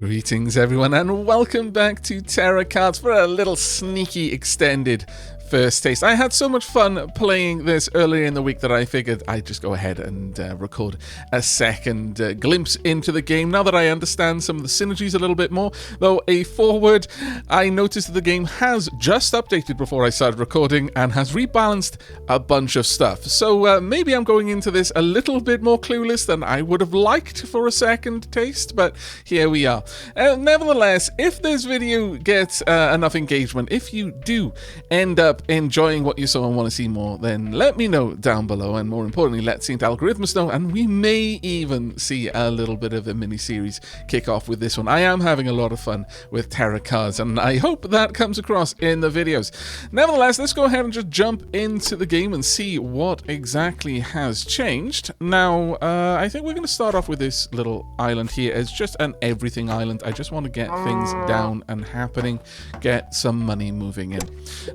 Greetings everyone and welcome back to Terracards for a little sneaky extended first taste. I had so much fun playing this earlier in the week that I figured I'd just go ahead and record a second glimpse into the game now that I understand some of the synergies a little bit more. Though a forward, I noticed that the game has just updated before I started recording and has rebalanced a bunch of stuff. So maybe I'm going into this a little bit more clueless than I would have liked for a second taste, but here we are. Nevertheless, if this video gets enough engagement, if you do end up enjoying what you saw and want to see more, then let me know down below, and more importantly, let Saint Algorithmus know, and we may even see a little bit of a mini-series kick off with this one. I am having a lot of fun with Terracards, and I hope that comes across in the videos. Nevertheless, let's go ahead and just jump into the game and see what exactly has changed. Now, I think we're going to start off with this little island here as just an everything island. I just want to get things down and happening, get some money moving in.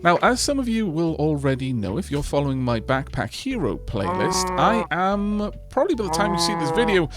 Now, as some of you will already know, if you're following my Backpack Hero playlist, I am, probably by the time you see this video,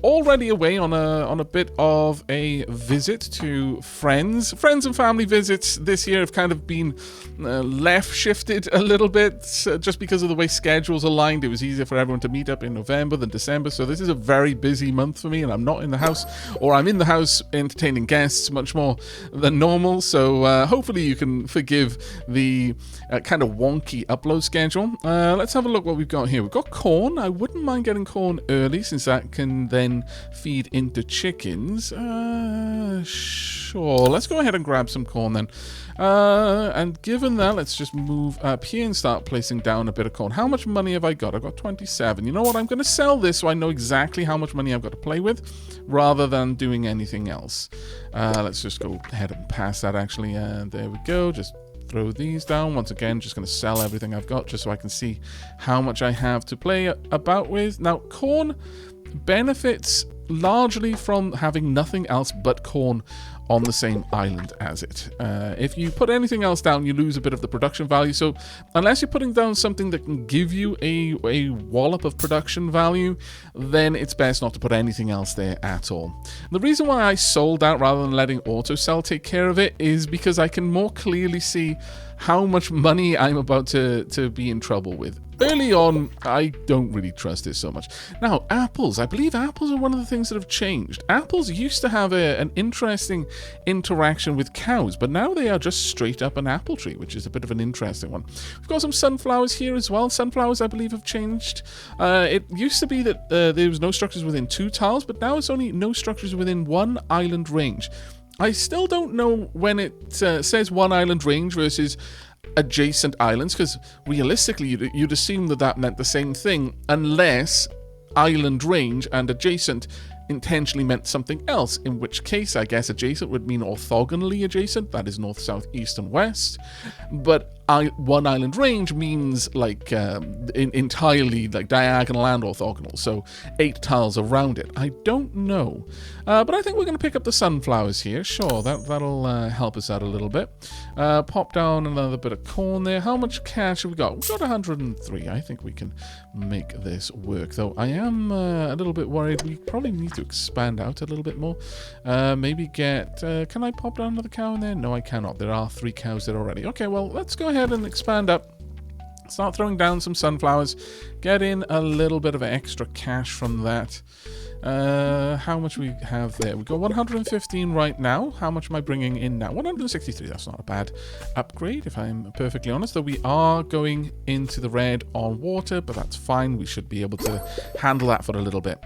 already away on a bit of a visit to friends. Friends and family visits this year have kind of been left shifted a little bit, just because of the way schedules aligned. It was easier for everyone to meet up in November than December, so this is a very busy month for me, and I'm not in the house, or I'm in the house entertaining guests much more than normal, so hopefully you can forgive the kind of wonky upload schedule. Let's have a look what we've got here. We've got corn. I wouldn't mind getting corn early, since that can then feed into chickens. Sure, let's go ahead and grab some corn then. And given that, let's just move up here and start placing down a bit of corn. How much money have I got? I've got 27. You know what? I'm going to sell this so I know exactly how much money I've got to play with, rather than doing anything else. Let's just go ahead and pass that, actually. There we go. Just throw these down. Once again, just going to sell everything I've got just so I can see how much I have to play about with. Now, corn benefits largely from having nothing else but corn on the same island as it. If you put anything else down, you lose a bit of the production value. So unless you're putting down something that can give you a wallop of production value, then it's best not to put anything else there at all. The reason why I sold out rather than letting auto sell take care of it is because I can more clearly see how much money I'm about to be in trouble with. Early on, I don't really trust this so much. Now, apples. I believe apples are one of the things that have changed. Apples used to have an interesting interaction with cows, but now they are just straight up an apple tree, which is a bit of an interesting one. We've got some sunflowers here as well. Sunflowers, I believe, have changed. It used to be that there was no structures within 2 tiles, but now it's only no structures within 1 island range. I still don't know when it says 1 island range versus adjacent islands, because realistically you'd assume that meant the same thing, unless island range and adjacent intentionally meant something else, in which case I guess adjacent would mean orthogonally adjacent, that is north, south, east and west, but 1 island range means like entirely like diagonal and orthogonal, so 8 tiles around it. I don't know, but I think we're going to pick up the sunflowers here. Sure, that'll help us out a little bit. Pop down another bit of corn there. How much cash have we got? We've got 103. I think we can make this work, though I am a little bit worried. We probably need to expand out a little bit more. Maybe get... can I pop down another cow in there? No, I cannot. There are 3 cows there already. Okay, well, let's go ahead and expand up. Start throwing down some sunflowers. Get in a little bit of extra cash from that. How much we have there? We've got 115 right now. How much am I bringing in now? 163. That's not a bad upgrade, if I'm perfectly honest. Though we are going into the red on water, but that's fine. We should be able to handle that for a little bit.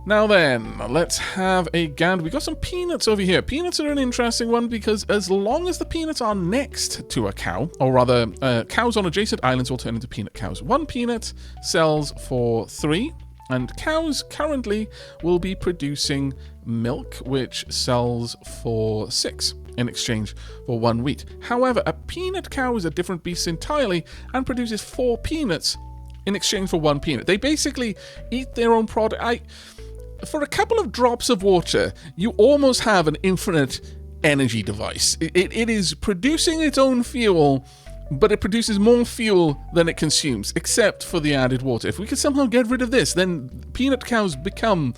Now then, let's have a gander. We got some peanuts over here. Peanuts are an interesting one because as long as the peanuts are next to a cow, or rather, cows on adjacent islands will turn into peanut cows. 1 peanut sells for 3, and cows currently will be producing milk, which sells for 6 in exchange for 1 wheat. However, a peanut cow is a different beast entirely and produces 4 peanuts in exchange for 1 peanut. They basically eat their own product. For a couple of drops of water, you almost have an infinite energy device. It is producing its own fuel but it produces more fuel than it consumes, except for the added water. If we could somehow get rid of this, then peanut cows become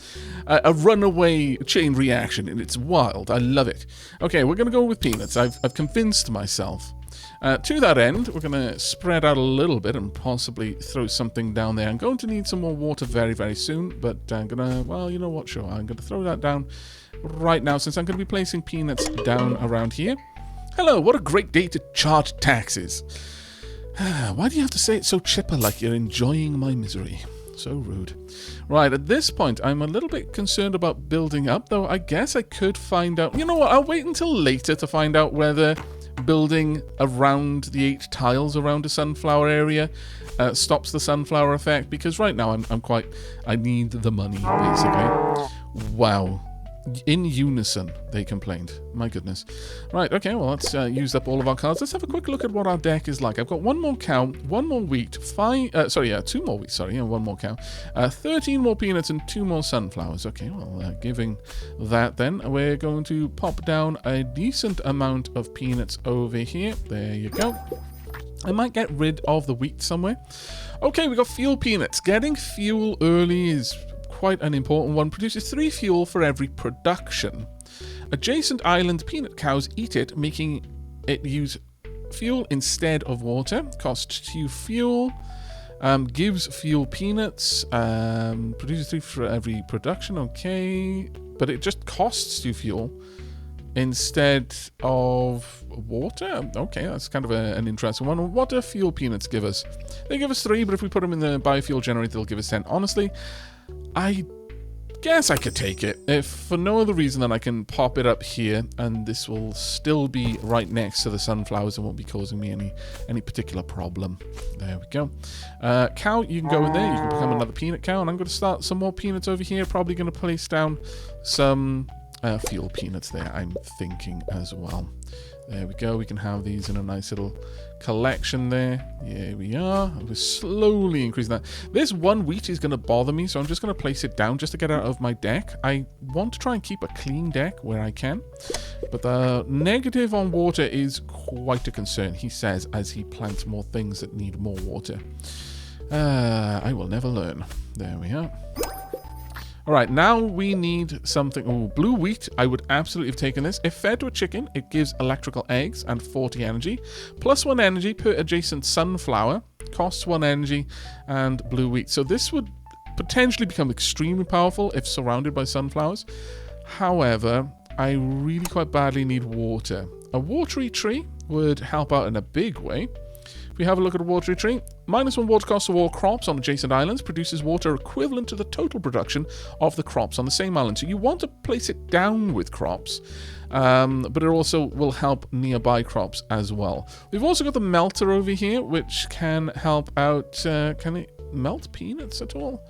a runaway chain reaction, and it's wild. I love it. Okay, we're going to go with peanuts. I've convinced myself. To that end, we're going to spread out a little bit and possibly throw something down there. I'm going to need some more water very, very soon, but I'm going to, well, you know what, sure, I'm going to throw that down right now since I'm going to be placing peanuts down around here. Hello, what a great day to charge taxes. Why do you have to say it so chipper like you're enjoying my misery? So rude. Right, at this point, I'm a little bit concerned about building up, though I guess I could find out. You know what, I'll wait until later to find out whether building around the 8 tiles around a sunflower area stops the sunflower effect, because right now I need the money, basically. Wow. In unison, they complained. My goodness. Right, okay, well, let's use up all of our cards. Let's have a quick look at what our deck is like. I've got 1 more cow, 1 more wheat, 2 more wheat, and 1 more cow, 13 more peanuts, and 2 more sunflowers. Okay, well, giving that then, we're going to pop down a decent amount of peanuts over here. There you go. I might get rid of the wheat somewhere. Okay, we got fuel peanuts. Getting fuel early is quite an important one. Produces 3 fuel for every production. Adjacent island peanut cows eat it, making it use fuel instead of water. Costs 2 fuel. Gives fuel peanuts. Produces 3 for every production. Okay. But it just costs 2 fuel instead of water. Okay, that's kind of an interesting one. What do fuel peanuts give us? They give us 3, but if we put them in the biofuel generator, they'll give us 10. Honestly, I guess I could take it, if for no other reason than I can pop it up here, and this will still be right next to the sunflowers and won't be causing me any particular problem. There we go. Cow, you can go in there. You can become another peanut cow, and I'm going to start some more peanuts over here. Probably going to place down some fuel peanuts there, I'm thinking, as well. There we go. We can have these in a nice little collection there. Here we are. We're slowly increasing that. This 1 wheat is going to bother me, so I'm just going to place it down just to get out of my deck. I want to try and keep a clean deck where I can, but the negative on water is quite a concern, he says, as he plants more things that need more water. I will never learn. There we are. Alright, now we need something. Oh, blue wheat. I would absolutely have taken this. If fed to a chicken, it gives electrical eggs and 40 energy. Plus 1 energy per adjacent sunflower. Costs 1 energy and blue wheat. So this would potentially become extremely powerful if surrounded by sunflowers. However, I really quite badly need water. A watery tree would help out in a big way. If we have a look at a watery tree, -1 water cost of all crops on adjacent islands, produces water equivalent to the total production of the crops on the same island. So you want to place it down with crops, but it also will help nearby crops as well. We've also got the melter over here, which can help out. Can it melt peanuts at all?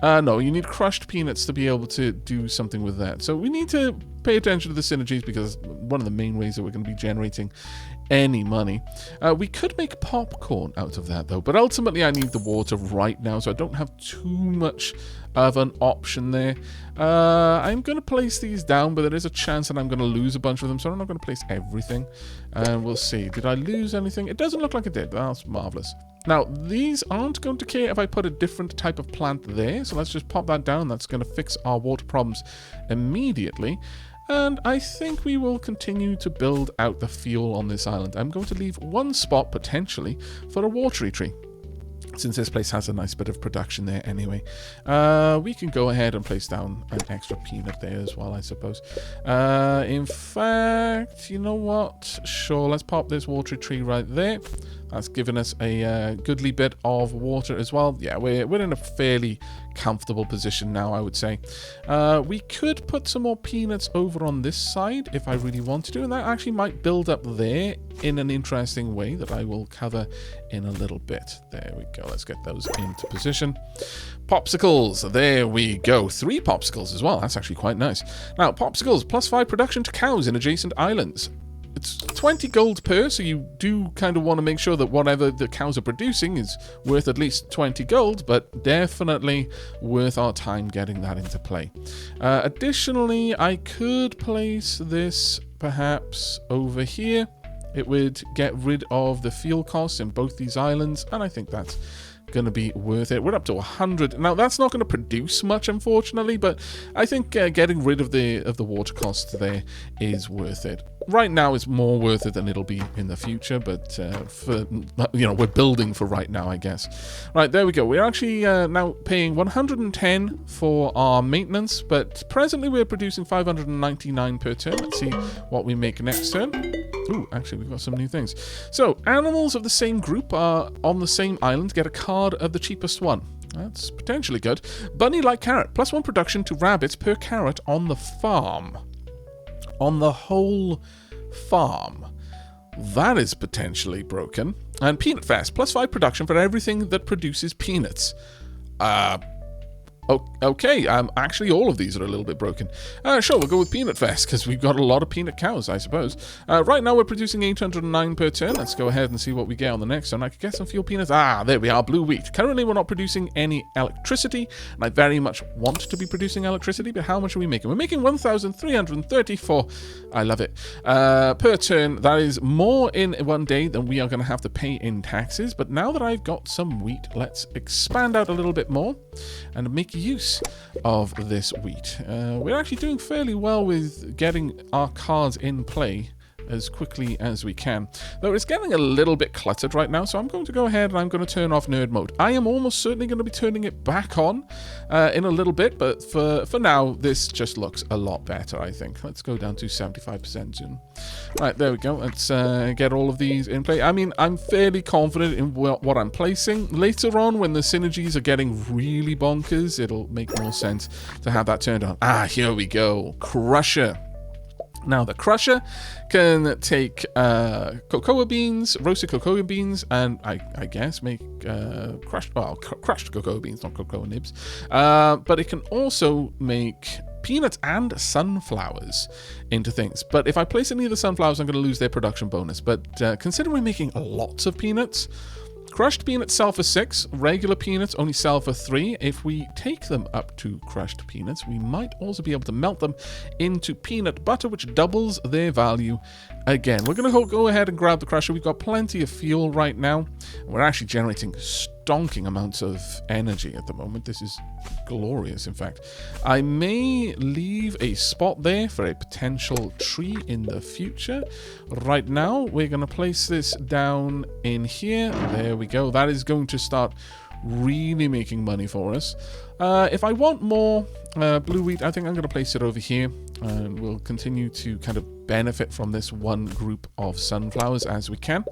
No, you need crushed peanuts to be able to do something with that. So we need to pay attention to the synergies, because one of the main ways that we're going to be generating any money. We could make popcorn out of that, though, but ultimately I need the water right now, so I don't have too much of an option there. I'm going to place these down, but there is a chance that I'm going to lose a bunch of them, so I'm not going to place everything. We'll see. Did I lose anything? It doesn't look like I did. That's marvelous. Now, these aren't going to care if I put a different type of plant there, so let's just pop that down. That's going to fix our water problems immediately. And I think we will continue to build out the fuel on this island. I'm going to leave 1 spot, potentially, for a watery tree, since this place has a nice bit of production there anyway. We can go ahead and place down an extra peanut there as well, I suppose. In fact, you know what? Sure, let's pop this watery tree right there. That's given us a goodly bit of water as well. Yeah, we're in a fairly comfortable position now, I would say. We could put some more peanuts over on this side if I really wanted to, and that actually might build up there in an interesting way that I will cover in a little bit. There we go. Let's get those into position. Popsicles. There we go. 3 popsicles as well. That's actually quite nice. Now, popsicles, +5 production to cows in adjacent islands. It's 20 gold per, so you do kind of want to make sure that whatever the cows are producing is worth at least 20 gold, but definitely worth our time getting that into play. Additionally, I could place this perhaps over here. It would get rid of the fuel costs in both these islands, and I think that's going to be worth it. We're up to 100 now. That's not going to produce much, unfortunately, but I think getting rid of the water costs there is worth it. Right now it's more worth it than it'll be in the future, but for, you know, we're building for right now, I guess. Right, there we go. We're actually now paying 110 for our maintenance, but presently we're producing 599 per turn. Let's see what we make next turn. Ooh, actually, we've got some new things. So, animals of the same group are on the same island get a card of the cheapest one. That's potentially good. Bunny-like carrot. +1 production to rabbits per carrot on the farm. On the whole farm. That is potentially broken. And Peanut Fest. +5 production for everything that produces peanuts. Okay, actually all of these are a little bit broken. Sure, we'll go with Peanut Fest, because we've got a lot of peanut cows, I suppose. Right now we're producing 809 per turn. Let's go ahead and see what we get on the next one. I could get some fuel peanuts. Ah, there we are, blue wheat. Currently we're not producing any electricity, and I very much want to be producing electricity, but how much are we making? We're making 1,334. I love it. Per turn, that is more in one day than we are going to have to pay in taxes, but now that I've got some wheat, let's expand out a little bit more and make use of this wheat. We're actually doing fairly well with getting our cards in play as quickly as we can. Though it's getting a little bit cluttered right now, so I'm going to go ahead and I'm going to turn off nerd mode. I am almost certainly going to be turning it back on in a little bit, but for now, this just looks a lot better, I think. Let's go down to 75% soon. Right, there we go. Let's get all of these in play. I mean, I'm fairly confident in what I'm placing. Later on, when the synergies are getting really bonkers, it'll make more sense to have that turned on. Ah, here we go. Crusher. Now, the crusher can take cocoa beans, roasted cocoa beans, and I guess make crushed cocoa beans, not cocoa nibs. But it can also make peanuts and sunflowers into things. But if I place any of the sunflowers, I'm going to lose their production bonus. But considering we're making lots of peanuts, crushed peanuts sell for 6, regular peanuts only sell for 3. If we take them up to crushed peanuts, we might also be able to melt them into peanut butter, which doubles their value again. We're going to go ahead and grab the crusher. We've got plenty of fuel right now. We're actually generating stonking amounts of energy at the moment. This is glorious, in fact. I may leave a spot there for a potential tree in the future. Right now, we're going to place this down in here. There we go. That is going to start really making money for us. If I want more blue wheat, I think I'm going to place it over here, and we'll continue to kind of benefit from this one group of sunflowers as we can.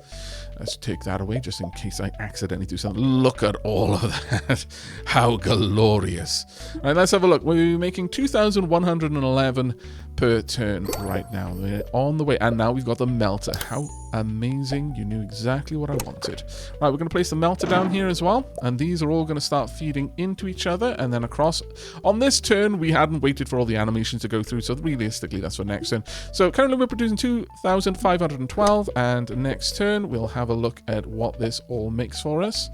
Let's take that away just in case I accidentally do something. Look at all of that. How glorious. All right, let's have a look. We're making 2,111 per turn right now. We're on the way, and now we've got the melter. How amazing. You knew exactly what I wanted. Right, we're going to place the melter down here as well, and these are all going to start feeding into each other and then across. On this turn, we hadn't waited for all the animations to go through, so realistically, that's for next turn. So currently we're producing 2,512, and next turn, we'll have a look at what this all makes for us.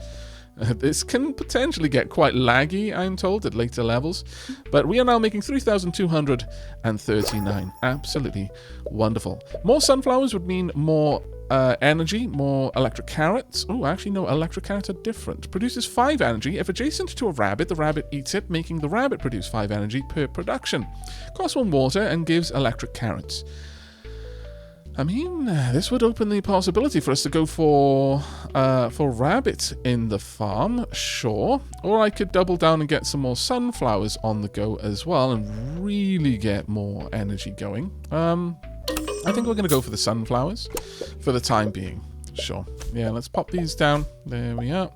This can potentially get quite laggy, I'm told, at later levels. But we are now making 3,239. Absolutely wonderful. More sunflowers would mean more energy, more electric carrots. Oh, actually, no, electric carrots are different. Produces 5 energy. If adjacent to a rabbit, the rabbit eats it, making the rabbit produce 5 energy per production. Costs 1 water and gives electric carrots. I mean, this would open the possibility for us to go for rabbits in the farm, sure. Or I could double down and get some more sunflowers on the go as well and really get more energy going. I think we're going to go for the sunflowers for the time being. Sure. Yeah, let's pop these down. There we are.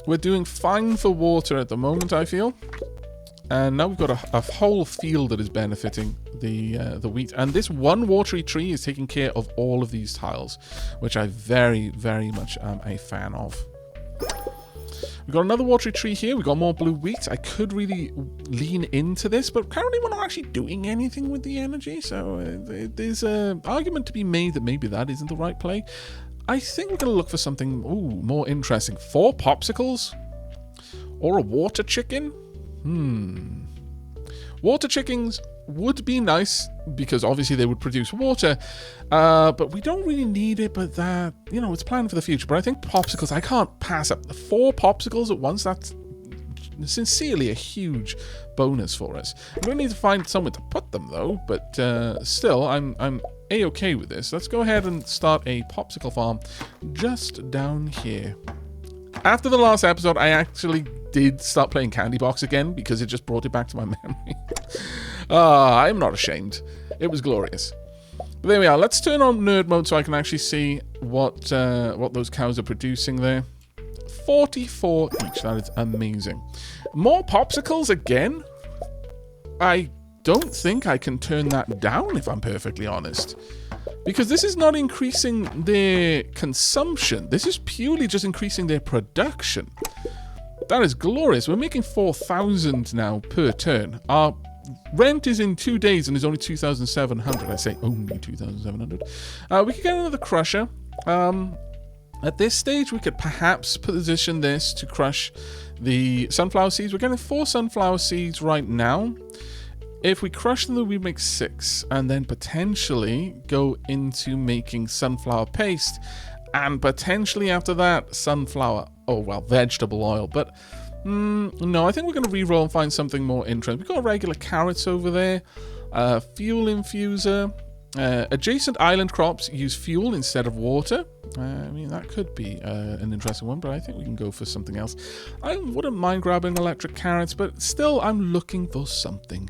We're doing fine for water at the moment, I feel. And now we've got a whole field that is benefiting the wheat. And this one watery tree is taking care of all of these tiles, which I very, very much am a fan of. We've got another watery tree here. We've got more blue wheat. I could really lean into this, but currently we're not actually doing anything with the energy. So there's an argument to be made that maybe that isn't the right play. I think we're going to look for something more interesting. 4 popsicles? Or a water chicken? Water chickens would be nice because obviously they would produce water, but we don't really need it. But that, you know, it's planned for the future. But I think popsicles, I can't pass up 4 popsicles at once. That's sincerely a huge bonus for us. I'm going to need to find somewhere to put them though, but still, I'm a-okay with this. Let's go ahead and start a popsicle farm just down here. After the last episode, I actually did start playing Candy Box again because it just brought it back to my memory. I'm not ashamed. It was glorious. But there we are. Let's turn on nerd mode so I can actually see what those cows are producing there. 44 each. That is amazing. More popsicles again? I don't think I can turn that down, if I'm perfectly honest. Because this is not increasing their consumption. This is purely just increasing their production. That is glorious. We're making 4,000 now per turn. Our rent is in 2 days and is only 2,700. I say only 2,700. We could get another crusher. At this stage, we could perhaps position this to crush the sunflower seeds. We're getting 4 sunflower seeds right now. If we crush them, we make 6, and then potentially go into making sunflower paste, and potentially after that, sunflower, vegetable oil. But no, I think we're going to re-roll and find something more interesting. We've got regular carrots over there, fuel infuser. Adjacent island crops use fuel instead of water. I mean, that could be an interesting one, but I think we can go for something else. I wouldn't mind grabbing electric carrots, but still, I'm looking for something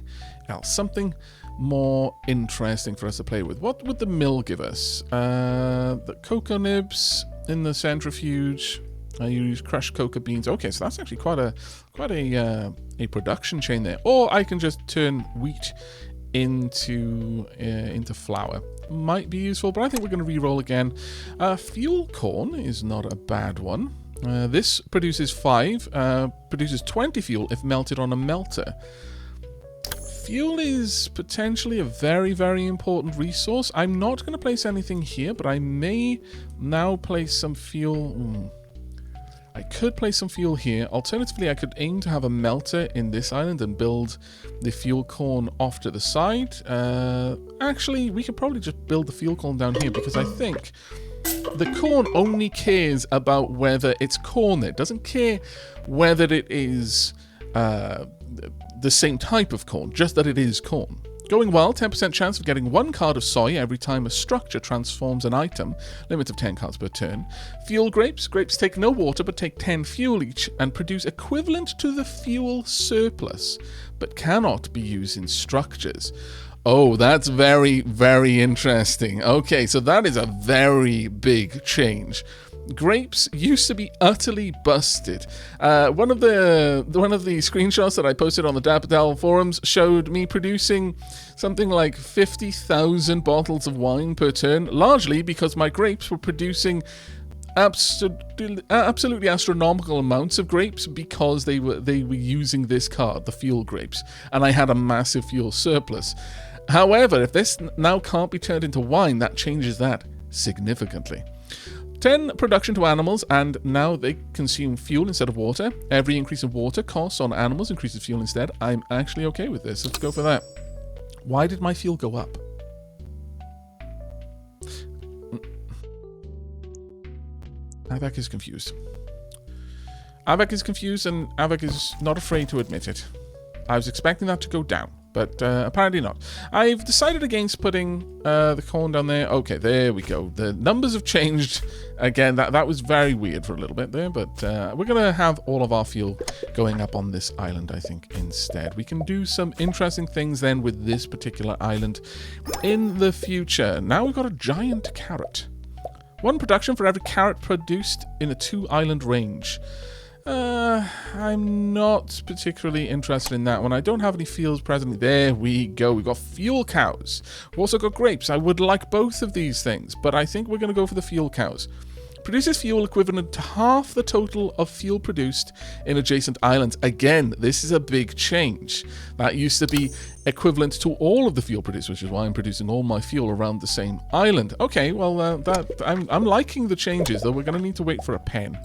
else, something more interesting for us to play with. What would the mill give us? The cocoa nibs in the centrifuge. You use crushed cocoa beans. Okay, so that's actually quite a production chain there. Or I can just turn wheat into flour. Might be useful, but I think we're going to re-roll again. Fuel corn is not a bad one. This produces 5, produces 20 fuel if melted on a melter. Fuel is potentially a very, very important resource. I'm not going to place anything here, but I may now place some fuel. I could place some fuel here. Alternatively, I could aim to have a melter in this island and build the fuel corn off to the side. Actually, we could probably just build the fuel corn down here because I think the corn only cares about whether it's corn. It doesn't care whether it is the same type of corn, just that it is corn. Going well, 10% chance of getting 1 card of soy every time a structure transforms an item. Limit of 10 cards per turn. Fuel grapes. Grapes take no water but take 10 fuel each and produce equivalent to the fuel surplus, but cannot be used in structures. Oh, that's very, very interesting. Okay, so that is a very big change. Grapes used to be utterly busted. One of the screenshots that I posted on the Dapadal forums showed me producing something like 50,000 bottles of wine per turn, largely because my grapes were producing absolutely astronomical amounts of grapes because they were using this card, the fuel grapes, and I had a massive fuel surplus. However, if this now can't be turned into wine, that changes that significantly. 10 production to animals, and now they consume fuel instead of water. Every increase of water costs on animals increases fuel instead. I'm actually okay with this. Let's go for that. Why did my fuel go up? Aavak is confused. Aavak is confused, and Aavak is not afraid to admit it. I was expecting that to go down, but apparently not. I've decided against putting the corn down there. Okay, there we go. The numbers have changed. Again, that was very weird for a little bit there, but we're going to have all of our fuel going up on this island, I think, instead. We can do some interesting things then with this particular island in the future. Now we've got a giant carrot. 1 production for every carrot produced in a 2-island range. I'm not particularly interested in that one. I don't have any fields presently. There we go. We've got fuel cows. We've also got grapes. I would like both of these things, but I think we're going to go for the fuel cows. Produces fuel equivalent to half the total of fuel produced in adjacent islands. Again, this is a big change. That used to be equivalent to all of the fuel produced, which is why I'm producing all my fuel around the same island. Okay, well, I'm liking the changes, though. We're going to need to wait for a pen.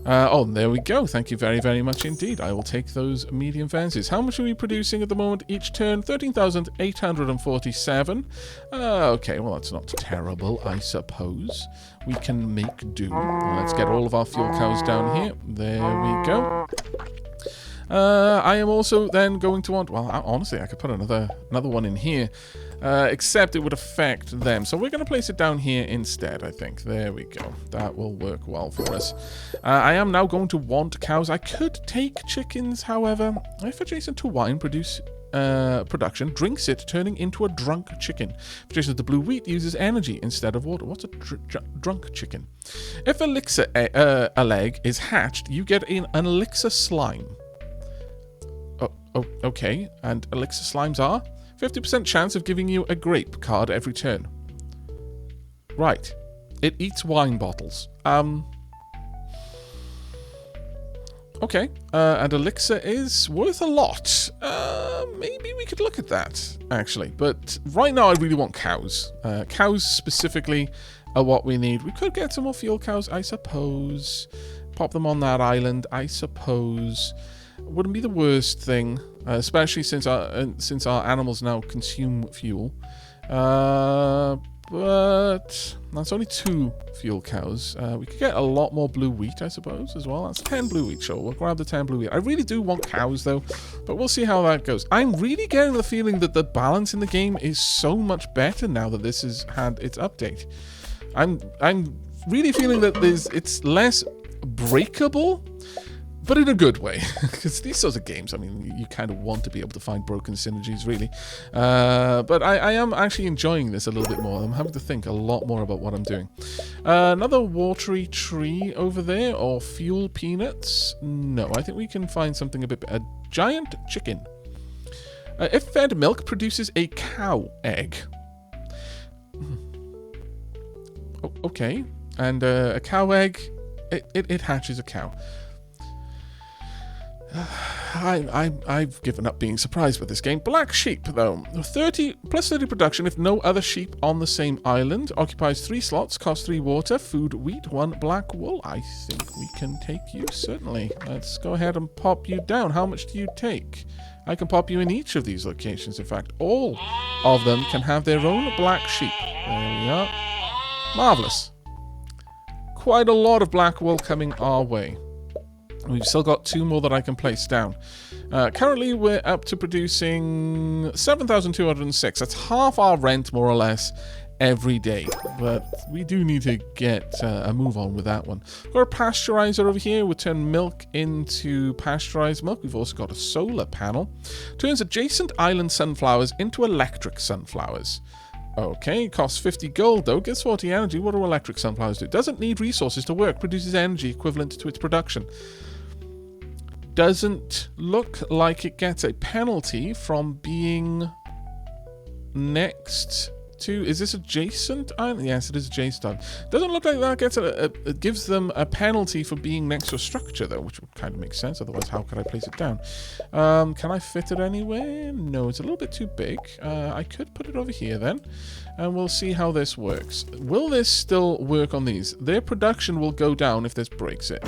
Oh, there we go. Thank you very, very much indeed. I will take those medium fences. How much are we producing at the moment each turn? 13,847. Okay, well, that's not terrible, I suppose. We can make do. Well, let's get all of our fuel cows down here. There we go. I am also then going to want... Well, honestly, I could put another one in here. Except it would affect them. So we're going to place it down here instead, I think. There we go. That will work well for us. I am now going to want cows. I could take chickens, however. If adjacent to wine production, drinks it, turning into a drunk chicken. If adjacent to blue wheat, uses energy instead of water. What's a drunk chicken? If elixir a leg is hatched, you get an elixir slime. Oh, okay. And elixir slimes are 50% chance of giving you a grape card every turn. Right. It eats wine bottles. Okay. And elixir is worth a lot. Maybe we could look at that, actually. But right now I really want cows. Cows specifically are what we need. We could get some more field cows, I suppose. Pop them on that island, I suppose. Wouldn't be the worst thing, especially since our animals now consume fuel. But that's only 2 fuel cows. We could get a lot more blue wheat, I suppose, as well. That's 10 blue wheat, sure. We'll grab the 10 blue wheat. I really do want cows, though, but we'll see how that goes. I'm really getting the feeling that the balance in the game is so much better now that this has had its update. I'm really feeling that it's less breakable, but in a good way, because these sorts of games, I mean, you kind of want to be able to find broken synergies, really. But I am actually enjoying this a little bit more. I'm having to think a lot more about what I'm doing. Another watery tree over there, or fuel peanuts? No, I think we can find something a giant chicken. If fed milk produces a cow egg. Oh, okay, and a cow egg, it hatches a cow. I've given up being surprised with this game. Black sheep, though. 30 plus 30 production if no other sheep on the same island. Occupies 3 slots, costs 3 water, food, wheat, 1 black wool. I think we can take you, certainly. Let's go ahead and pop you down. How much do you take? I can pop you in each of these locations. In fact, all of them can have their own black sheep. There we are. Marvellous. Quite a lot of black wool coming our way. We've still got 2 more that I can place down. Currently, we're up to producing 7,206. That's half our rent, more or less, every day. But we do need to get a move on with that one. We've got a pasteurizer over here. We'll turn milk into pasteurized milk. We've also got a solar panel. Turns adjacent island sunflowers into electric sunflowers. Okay, costs 50 gold though, gets 40 energy. What do electric sunflowers do? Doesn't need resources to work, produces energy equivalent to its production. Doesn't look like it gets a penalty from being next to... Is this adjacent island? Yes, it is adjacent. Doesn't look like that gets it gives them a penalty for being next to a structure though, which would kind of make sense. Otherwise, how could I place it down? Can I fit it anywhere? No, it's a little bit too big. I could put it over here then, and we'll see how this works. Will this still work on these? Their production will go down if this breaks it.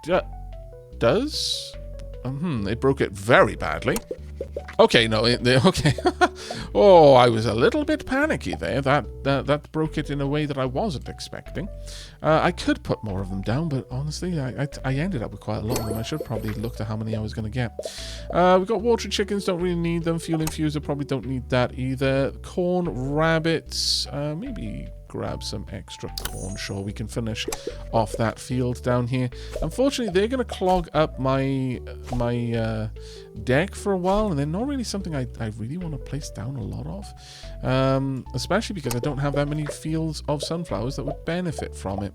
It does? It broke it very badly. Okay, no, okay. Oh, I was a little bit panicky there. That broke it in a way that I wasn't expecting. I could put more of them down, but honestly, I ended up with quite a lot of them. I should probably have looked at how many I was going to get. We've got watery chickens, don't really need them. Fuel infuser, probably don't need that either. Corn rabbits, maybe grab some extra corn. Sure, we can finish off that field down here. Unfortunately, they're going to clog up my deck for a while, and they're not really something I really want to place down a lot of, especially because I don't have that many fields of sunflowers that would benefit from it.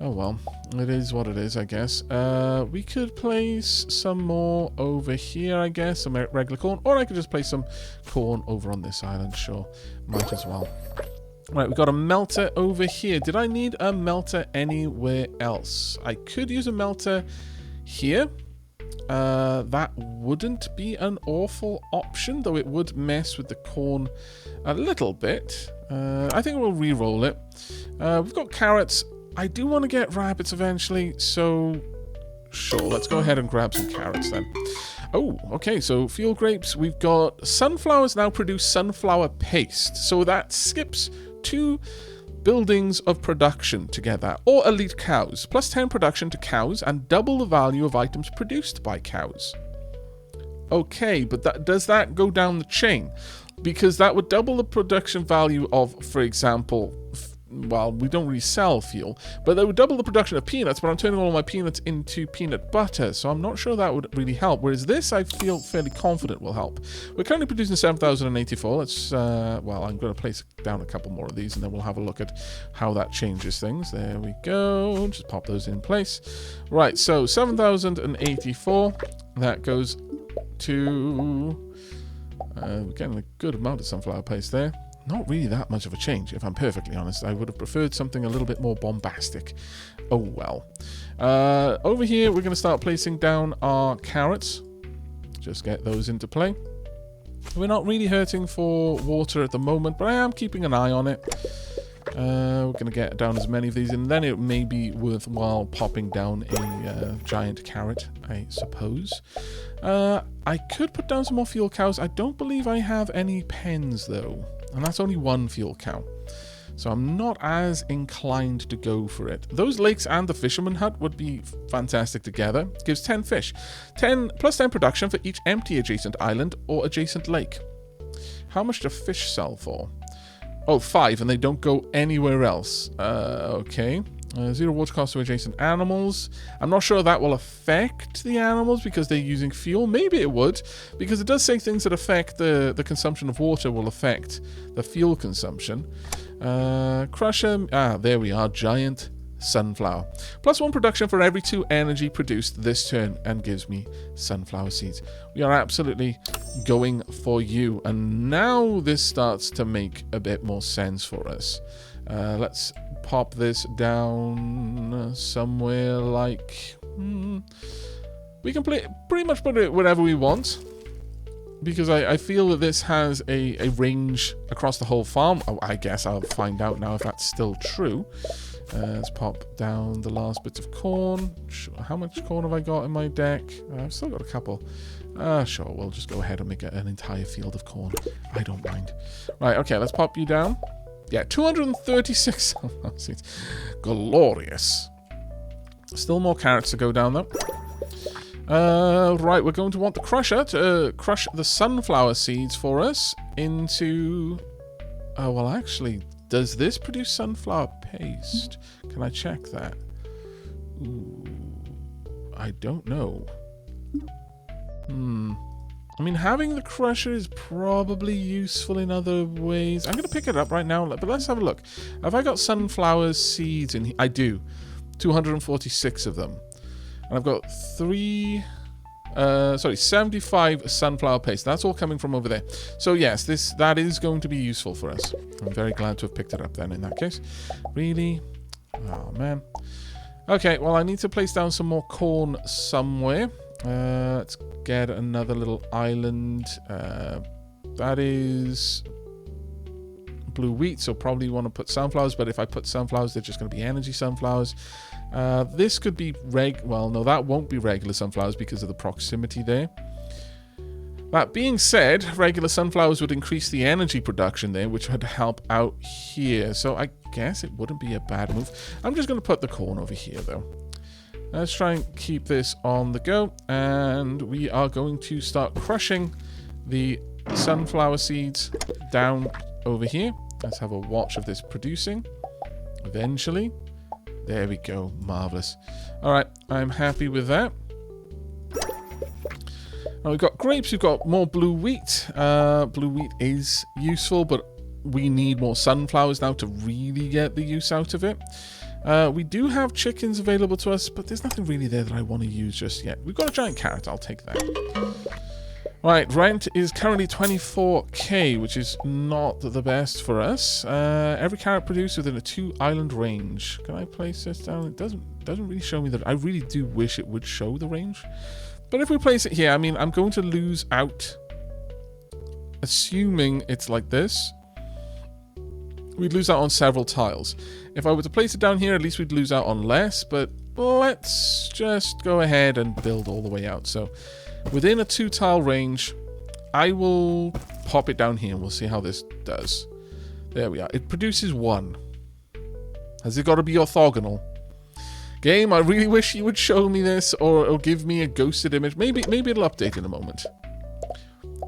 Oh well, it is what it is, I guess. We could place some more over here, I guess, some regular corn, or I could just place some corn over on this island. Sure, might as well. Right, we've got a melter over here. Did I need a melter anywhere else? I could use a melter here. That wouldn't be an awful option, though it would mess with the corn a little bit. I think we'll re-roll it. We've got carrots I do want to get rabbits eventually, so sure, let's go ahead and grab some carrots then. Oh, okay, so field grapes. We've got sunflowers now produce sunflower paste. So that skips 2 buildings of production together, or elite cows. Plus 10 production to cows and double the value of items produced by cows. Okay, but does that go down the chain? Because that would double the production value of, for example, well, we don't really sell fuel, but that would double the production of peanuts, but I'm turning all of my peanuts into peanut butter, so I'm not sure that would really help, whereas this I feel fairly confident will help. We're currently producing 7,084. Let's, well, I'm going to place down a couple more of these, and then we'll have a look at how that changes things. There we go. Just pop those in place. Right, so 7,084. That goes to... we're getting a good amount of sunflower paste there. Not really that much of a change, if I'm perfectly honest. I would have preferred something a little bit more bombastic. Oh well. Over here, we're going to start placing down our carrots. Just get those into play. We're not really hurting for water at the moment, but I am keeping an eye on it. We're going to get down as many of these, and then it may be worthwhile popping down a giant carrot, I suppose. I could put down some more fuel cows. I don't believe I have any pens, though. And that's only 1 fuel cow. So I'm not as inclined to go for it. Those lakes and the fisherman hut would be fantastic together. It gives 10 fish. 10 plus 10 production for each empty adjacent island or adjacent lake. How much do fish sell for? Oh, 5, and they don't go anywhere else. Okay. 0 water cost to adjacent animals. I'm not sure that will affect the animals because they're using fuel. Maybe it would, because it does say things that affect the consumption of water will affect the fuel consumption. Crusher. Ah, there we are. Giant sunflower. Plus 1 production for every 2 energy produced this turn and gives me sunflower seeds. We are absolutely going for you. And now this starts to make a bit more sense for us. Let's pop this down somewhere like... we can pretty much put it wherever we want, because I feel that this has a range across the whole farm. Oh, I guess I'll find out now if that's still true. Let's pop down the last bits of corn. How much corn have I got in my deck? I've still got a couple. Sure, we'll just go ahead and make an entire field of corn. I don't mind. Right, okay, let's pop you down. Yeah, 236 seeds. Glorious. Still more carrots to go down, though. Right, we're going to want the crusher to crush the sunflower seeds for us into... Oh, well, actually, does this produce sunflower paste? Can I check that? Ooh, I don't know. I mean, having the crusher is probably useful in other ways. I'm going to pick it up right now, but let's have a look. Have I got sunflower seeds in here? I do. 246 of them. And I've got 75 sunflower paste. That's all coming from over there. So yes, that is going to be useful for us. I'm very glad to have picked it up then in that case. Really? Oh, man. Okay, well, I need to place down some more corn somewhere. Let's get another little island. That is blue wheat, so probably want to put sunflowers, but if I put sunflowers, they're just going to be energy sunflowers. This could be well, no, that won't be regular sunflowers because of the proximity there. That being said, regular sunflowers would increase the energy production there, which would help out here. So I guess it wouldn't be a bad move. I'm just going to put the corn over here, though. Let's try and keep this on the go, and we are going to start crushing the sunflower seeds down over here. Let's have a watch of this producing eventually. There we go. Marvelous. All right, I'm happy with that. Now we've got grapes, we've got more blue wheat. Blue wheat is useful, but we need more sunflowers now to really get the use out of it. We do have chickens available to us, but there's nothing really there that I want to use just yet. We've got a giant carrot. I'll take that. Right, rent is currently 24k, which is not the best for us. Every carrot produced within a 2-island range. Can I place this down? It doesn't really show me that. I really do wish it would show the range. But if we place it here, I mean, I'm going to lose out. Assuming it's like this. we'd lose out on several tiles. If I were to place it down here, at least we'd lose out on less, but let's just go ahead and build all the way out. So within a 2-tile range, I will pop it down here and we'll see how this does. There we are. It produces 1. Has it got to be orthogonal? Game, I really wish you would show me this or give me a ghosted image. Maybe it'll update in a moment.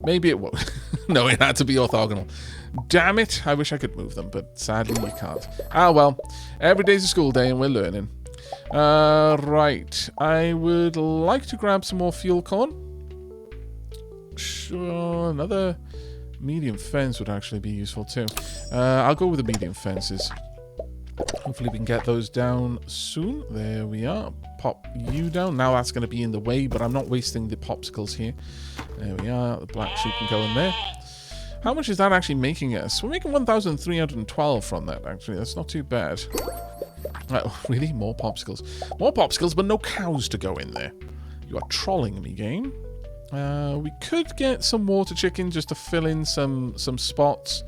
Maybe it won't. No, it had to be orthogonal. Damn it. I wish I could move them, but sadly you can't. Ah, well. Every day's a school day and we're learning. Right. I would like to grab some more fuel corn. Sure, another medium fence would actually be useful too. I'll go with the medium fences. Hopefully we can get those down soon. There we are. Pop you down. Now that's going to be in the way, but I'm not wasting the popsicles here. There we are. The black sheep can go in there. How much is that actually making us? We're making 1,312 from that, actually. That's not too bad. Oh, really? More popsicles. More popsicles, but no cows to go in there. You are trolling me, game. We could get some water chicken just to fill in some spots.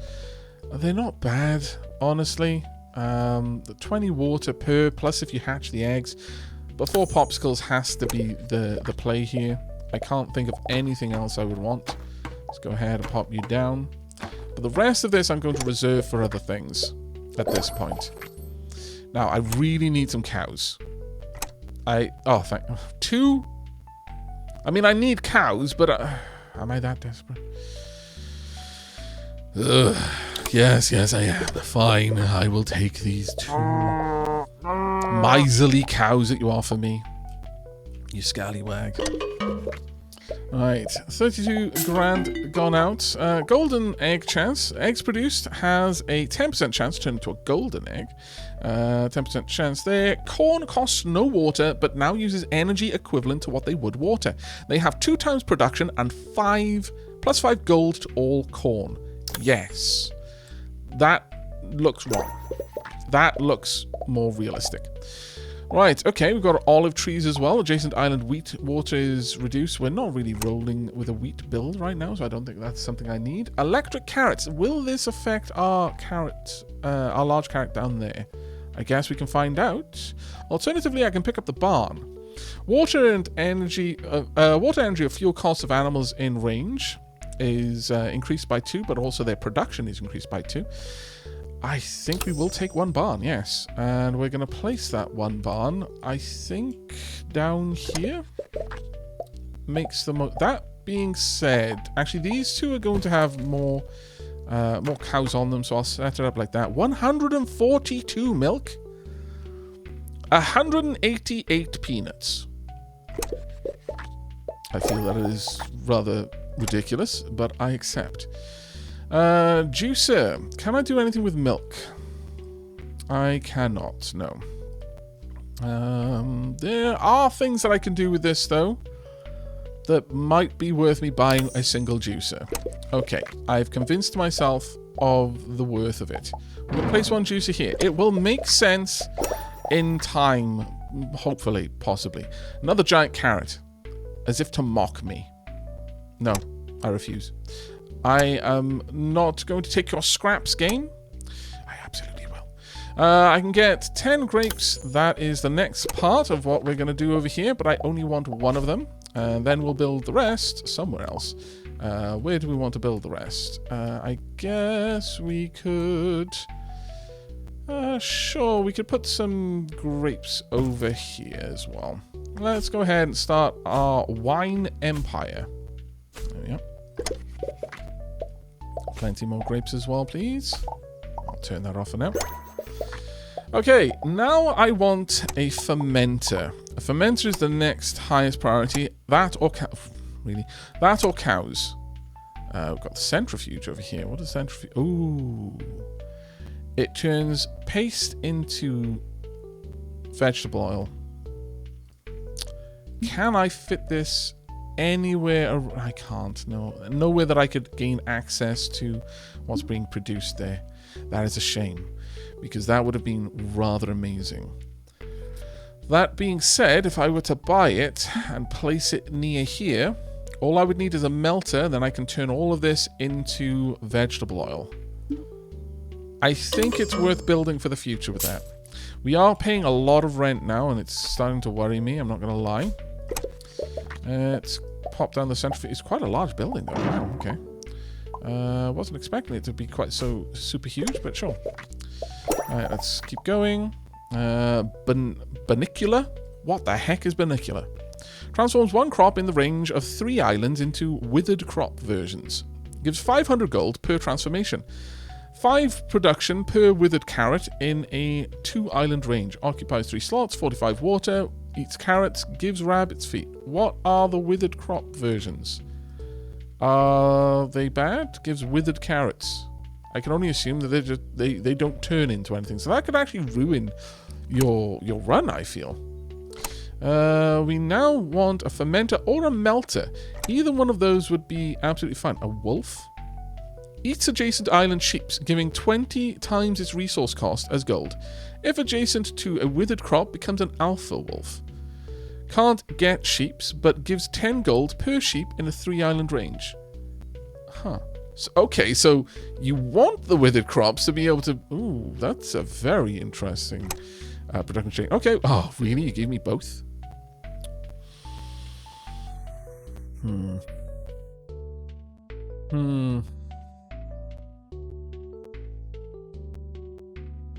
They're not bad, honestly. The 20 water per, plus if you hatch the eggs. But 4 popsicles has to be the play here. I can't think of anything else I would want. Let's go ahead and pop you down. But the rest of this I'm going to reserve for other things at this point. Now, I really need some cows. Oh, 2? I mean, I need cows, but am I that desperate? Ugh. Yes, I am. Fine, I will take these 2 miserly cows that you offer me. You scallywag. Right, 32 grand gone out. Golden egg chance. Eggs produced has a 10% chance to turn into a golden egg. 10% chance there. Corn costs no water, but now uses energy equivalent to what they would water. They have 2 times production and plus 5 gold to all corn. Yes. That looks wrong. That looks more realistic. Right, okay, we've got olive trees as well. Adjacent island wheat water is reduced. We're not really rolling with a wheat build right now, so I don't think that's something I need. Electric carrots. Will this affect our carrot, our large carrot down there? I guess we can find out. Alternatively, I can pick up the barn. Water energy or fuel costs of animals in range is increased by 2, but also their production is increased by 2. I think we will take 1 barn, yes. And we're going to place that 1 barn, I think, down here. Makes the most... That being said, actually, these 2 are going to have more cows on them, so I'll set it up like that. 142 milk. 188 peanuts. I feel that it is rather ridiculous, but I accept. Juicer. Can I do anything with milk? I cannot, no. There are things that I can do with this, though, that might be worth me buying a single juicer. Okay, I've convinced myself of the worth of it. I'm going to place 1 juicer here. It will make sense in time, hopefully, possibly. Another giant carrot, as if to mock me. No, I refuse. I am not going to take your scraps, game. I absolutely will. I can get 10 grapes. That is the next part of what we're going to do over here, but I only want 1 of them. And then we'll build the rest somewhere else. Where do we want to build the rest? I guess we could... sure, we could put some grapes over here as well. Let's go ahead and start our wine empire. There we go. Plenty more grapes as well, please. I'll turn that off for now. Okay, now I want a fermenter. A fermenter is the next highest priority. That or really? That or cows. We've got the centrifuge over here. What is centrifuge? Ooh. It turns paste into vegetable oil. Can I fit this anywhere? I can't. No. Nowhere that I could gain access to what's being produced there. That is a shame, because that would have been rather amazing. That being said, if I were to buy it and place it near here, all I would need is a melter, then I can turn all of this into vegetable oil. I think it's worth building for the future with that. We are paying a lot of rent now, and it's starting to worry me, I'm not going to lie. Let's pop down the center. It's quite a large building, though. Wow, okay. Wasn't expecting it to be quite so super huge, but sure. Alright, let's keep going. Banicular? What the heck is banicular? Transforms one crop in the range of 3 islands into withered crop versions. Gives 500 gold per transformation. 5 production per withered carrot in a 2-island range. Occupies 3 slots, 45 water, eats carrots, gives rabbits feet. What are the withered crop versions? Are they bad? Gives withered carrots. I can only assume that they don't turn into anything. So that could actually ruin your run, I feel. We now want a fermenter or a melter. Either one of those would be absolutely fine. A wolf? Eats adjacent island sheeps, giving 20 times its resource cost as gold. If adjacent to a withered crop, becomes an alpha wolf. Can't get sheeps, but gives 10 gold per sheep in a 3-island range. Huh. So, okay, so you want the withered crops to be able to... Ooh, that's a very interesting production chain. Okay, oh, really? You gave me both?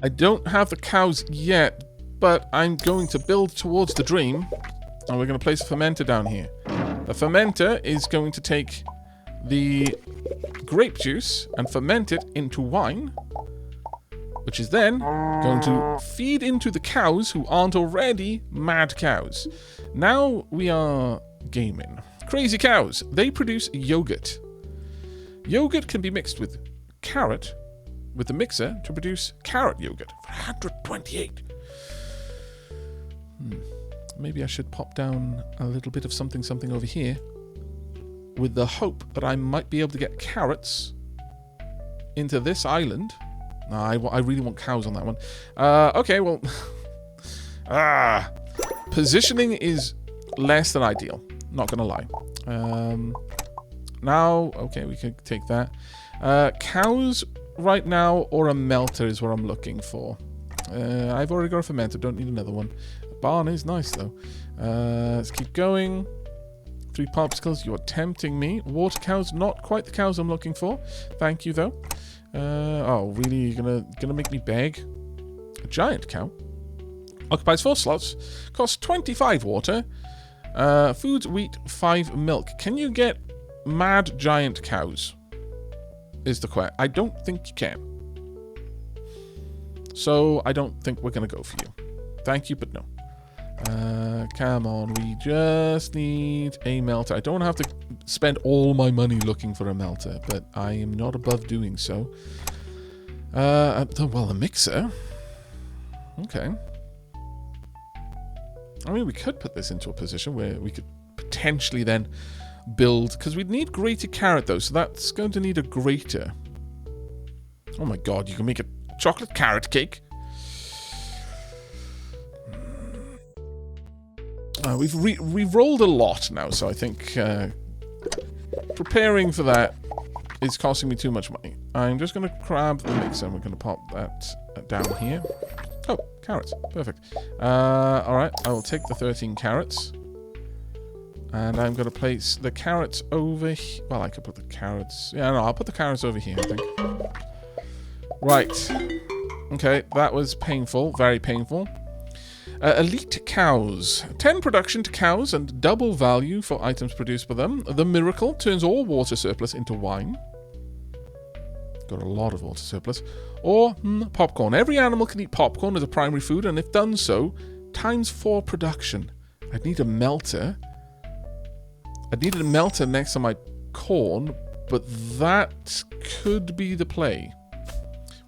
I don't have the cows yet, but I'm going to build towards the dream. And we're going to place a fermenter down here. The fermenter is going to take the grape juice and ferment it into wine, which is then going to feed into the cows who aren't already mad cows. Now we are gaming. Crazy cows. They produce yogurt. Yogurt can be mixed with carrot with the mixer to produce carrot yogurt for 128. Maybe I should pop down a little bit of something over here with the hope that I might be able to get carrots into this island. No, I really want cows on that one. Okay, well... Positioning is less than ideal. Not gonna lie. Now, okay, we can take that. Cows right now or a melter is what I'm looking for. I've already got a fermenter, don't need another one. Barn is nice though. Let's keep going. 3 popsicles, you're tempting me. Water cows, not quite the cows I'm looking for. Thank you though. Oh, really? You're gonna make me beg? A giant cow. Occupies 4 slots. Costs 25 water. Foods, wheat, 5 milk. Can you get mad giant cows? Is the question. I don't think you can. So I don't think we're gonna go for you. Thank you, but no. Come on, we just need a melter. I don't have to spend all my money looking for a melter, but I am not above doing so. Well, the mixer. Okay. I mean, we could put this into a position where we could potentially then build... Because we'd need grated carrot, though, so that's going to need a grater. Oh my god, you can make a chocolate carrot cake? We've rolled a lot now, so I think preparing for that is costing me too much money. I'm just going to grab the mixer and we're going to pop that down here. Oh, carrots. Perfect. Alright, I will take the 13 carrots. And I'm going to place the carrots over here. Well, I could put the carrots... Yeah, no, I'll put the carrots over here, I think. Right. Okay, that was painful. Very painful. Elite cows. 10 production to cows and double value for items produced by them. The miracle turns all water surplus into wine. Got a lot of water surplus. Or popcorn. Every animal can eat popcorn as a primary food, and if done so, times 4 production. I'd need a melter. I needed a melter next to my corn, but that could be the play.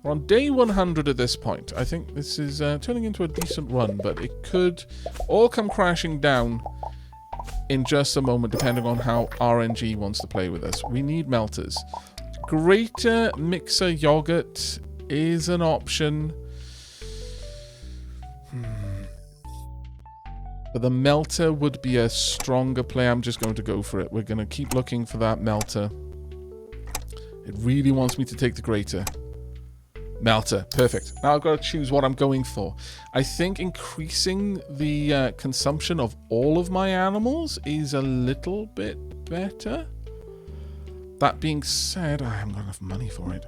We're on day 100 at this point. I think this is turning into a decent run, but it could all come crashing down in just a moment, depending on how RNG wants to play with us. We need melters. Greater mixer yogurt is an option. But the melter would be a stronger play. I'm just going to go for it. We're going to keep looking for that melter. It really wants me to take the grater. Melter. Perfect. Now I've got to choose what I'm going for. I think increasing the consumption of all of my animals is a little bit better. That being said, I haven't got enough money for it.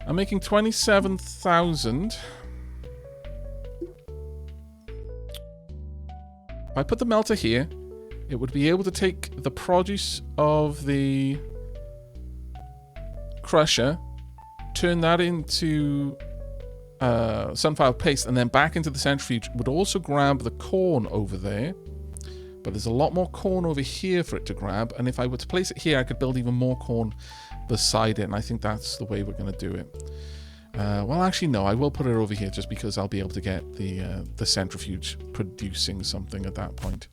I'm making 27,000. If I put the melter here, it would be able to take the produce of the crusher, turn that into sunflower paste, and then back into the centrifuge. Would also grab the corn over there, but there's a lot more corn over here for it to grab, and if I were to place it here, I could build even more corn beside it, and I think that's the way we're going to do it. Well, actually, no, I will put it over here just because I'll be able to get the centrifuge producing something at that point.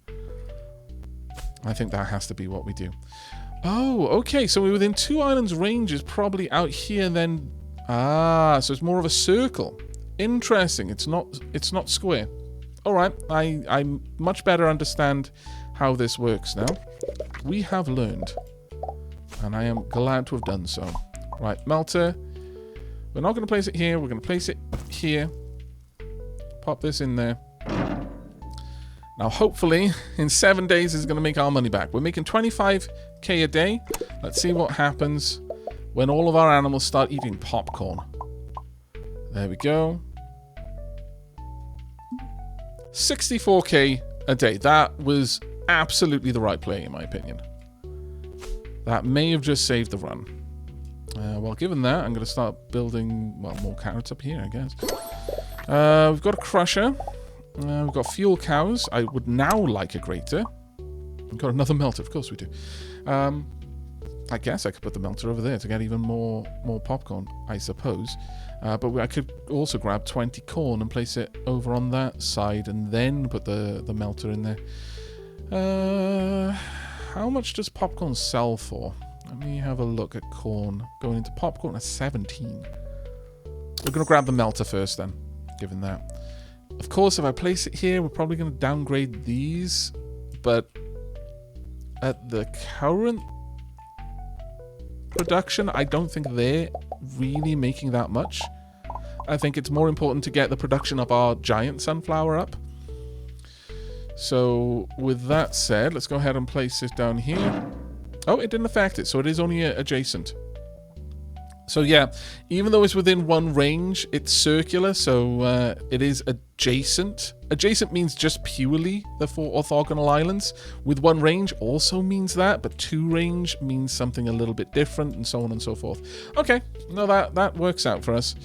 I think that has to be what we do. Oh, okay, so we're within 2 islands range is probably out here, and then... Ah, so it's more of a circle. Interesting. It's not square. All right, I much better understand how this works now. We have learned, and I am glad to have done so. Right, melter. We're not going to place it here. We're going to place it here. Pop this in there. Now, hopefully, in 7 days, it's going to make our money back. We're making 25k a day. Let's see what happens when all of our animals start eating popcorn. There we go. 64k a day. That was absolutely the right play, in my opinion. That may have just saved the run. Well, given that, I'm going to start building, well, more carrots up here, I guess. We've got a crusher. We've got fuel cows. I would now like a grater. We've got another melter. Of course we do. I guess I could put the melter over there to get even more popcorn, I suppose. But I could also grab 20 corn and place it over on that side and then put the melter in there. How much does popcorn sell for? Let me have a look at corn. Going into popcorn at 17. We're going to grab the melter first then, given that. Of course, if I place it here, we're probably going to downgrade these. But at the current production, I don't think they're really making that much. I think it's more important to get the production of our giant sunflower up. So with that said, let's go ahead and place this down here. Oh, it didn't affect it, so it is only adjacent. So yeah, even though it's within one range, it's circular, so it is adjacent. Adjacent means just purely the 4 orthogonal islands. With one range also means that, but 2 range means something a little bit different, and so on and so forth. Okay, no, that works out for us.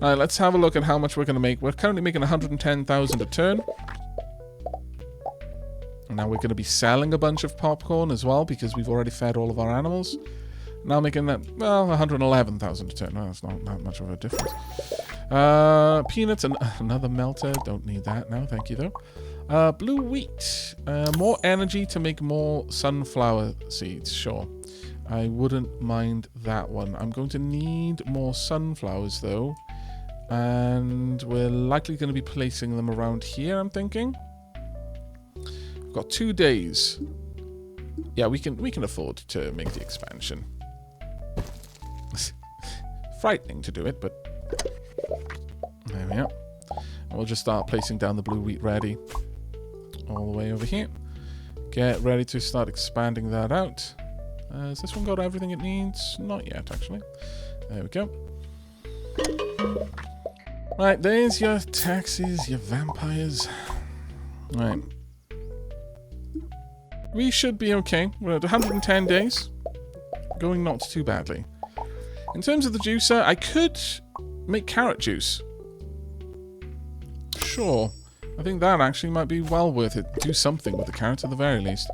All right, let's have a look at how much we're going to make. We're currently making 110,000 a turn. And now we're going to be selling a bunch of popcorn as well, because we've already fed all of our animals. Now making that, well, 111,000 a turn. No, that's not that much of a difference. Peanuts and another melter. Don't need that now. Thank you, though. Blue wheat. More energy to make more sunflower seeds. Sure. I wouldn't mind that one. I'm going to need more sunflowers, though. And we're likely going to be placing them around here, I'm thinking. We've got 2 days. Yeah, we can afford to make the expansion. Frightening to do it, but there we are. And we'll just start placing down the blue wheat ready all the way over here. Get ready to start expanding that out. Has this one got everything it needs? Not yet, actually. There we go. Right, there's your taxes, your vampires. Right. We should be okay. We're at 110 days. Going not too badly. In terms of the juicer, I could make carrot juice. Sure. I think that actually might be well worth it. Do something with the carrots at the very least.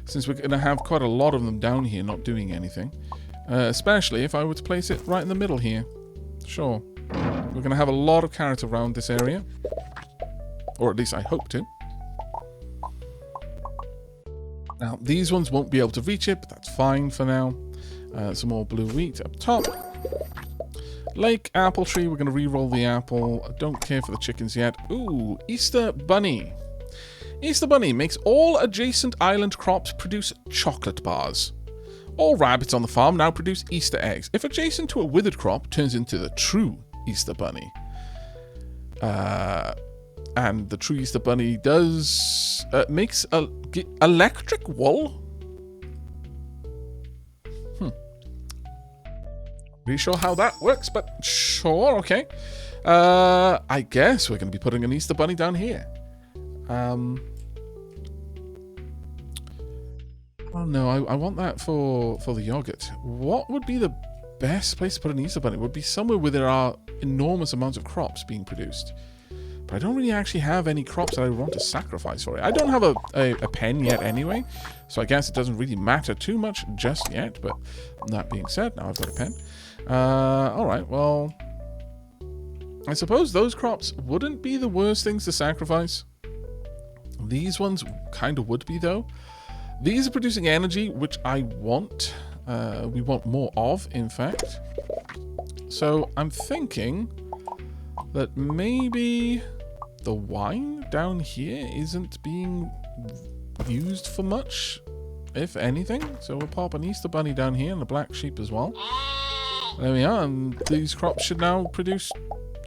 Since we're going to have quite a lot of them down here not doing anything. Especially if I were to place it right in the middle here. Sure. We're going to have a lot of carrots around this area. Or at least I hope to. Now, these ones won't be able to reach it, but that's fine for now. Some more blue wheat up top. Lake, apple tree. We're going to re-roll the apple. I don't care for the chickens yet. Ooh, Easter bunny. Easter bunny makes all adjacent island crops produce chocolate bars. All rabbits on the farm now produce Easter eggs. If adjacent to a withered crop, turns into the true Easter bunny. And the true Easter bunny does makes electric wool. Really sure how that works, but sure, okay. I guess we're going to be putting an Easter bunny down here. Oh no, I want that for the yogurt. What would be the best place to put an Easter bunny? It would be somewhere where there are enormous amounts of crops being produced. But I don't really actually have any crops that I want to sacrifice for it. I don't have a pen yet anyway, so I guess it doesn't really matter too much just yet. But that being said, now I've got a pen. Alright, well, I suppose those crops wouldn't be the worst things to sacrifice. These ones kind of would be, though. These are producing energy, which I want. We want more of, in fact. So I'm thinking that maybe the wine down here isn't being used for much, if anything. So we'll pop an Easter bunny down here and a black sheep as well. There we are, and these crops should now produce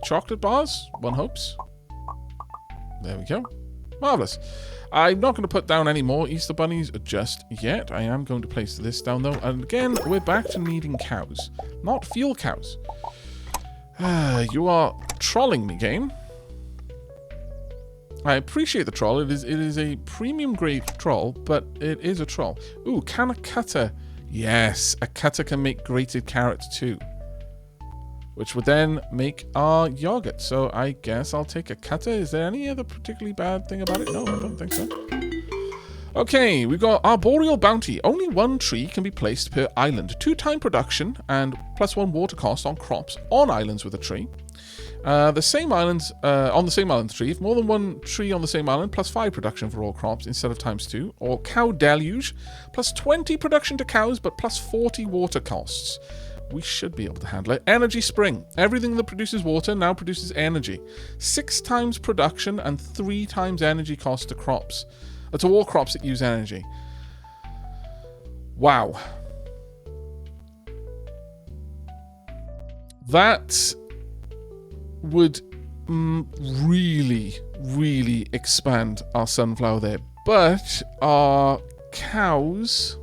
chocolate bars, one hopes. There we go. Marvellous. I'm not going to put down any more Easter bunnies just yet. I am going to place this down, though. And again, we're back to needing cows. Not fuel cows. You are trolling me, game. I appreciate the troll. It is a premium grade troll, but it is a troll. Ooh, can a cutter? Yes, a cutter can make grated carrots too, which would then make our yogurt. So I guess I'll take a cutter. Is there any other particularly bad thing about it? No, I don't think so. Okay, we've got arboreal bounty. Only one tree can be placed per island. 2-time production and +1 water cost on crops on islands with a tree. The same islands on the same island tree. If more than one tree on the same island, +5 production for all crops instead of ×2. Or cow deluge, +20 production to cows, but +40 water costs. We should be able to handle it. Energy spring. Everything that produces water now produces energy. 6 times production and 3 times energy cost to crops. To all crops that use energy. Wow. That would really, really expand our sunflower there. But our cows...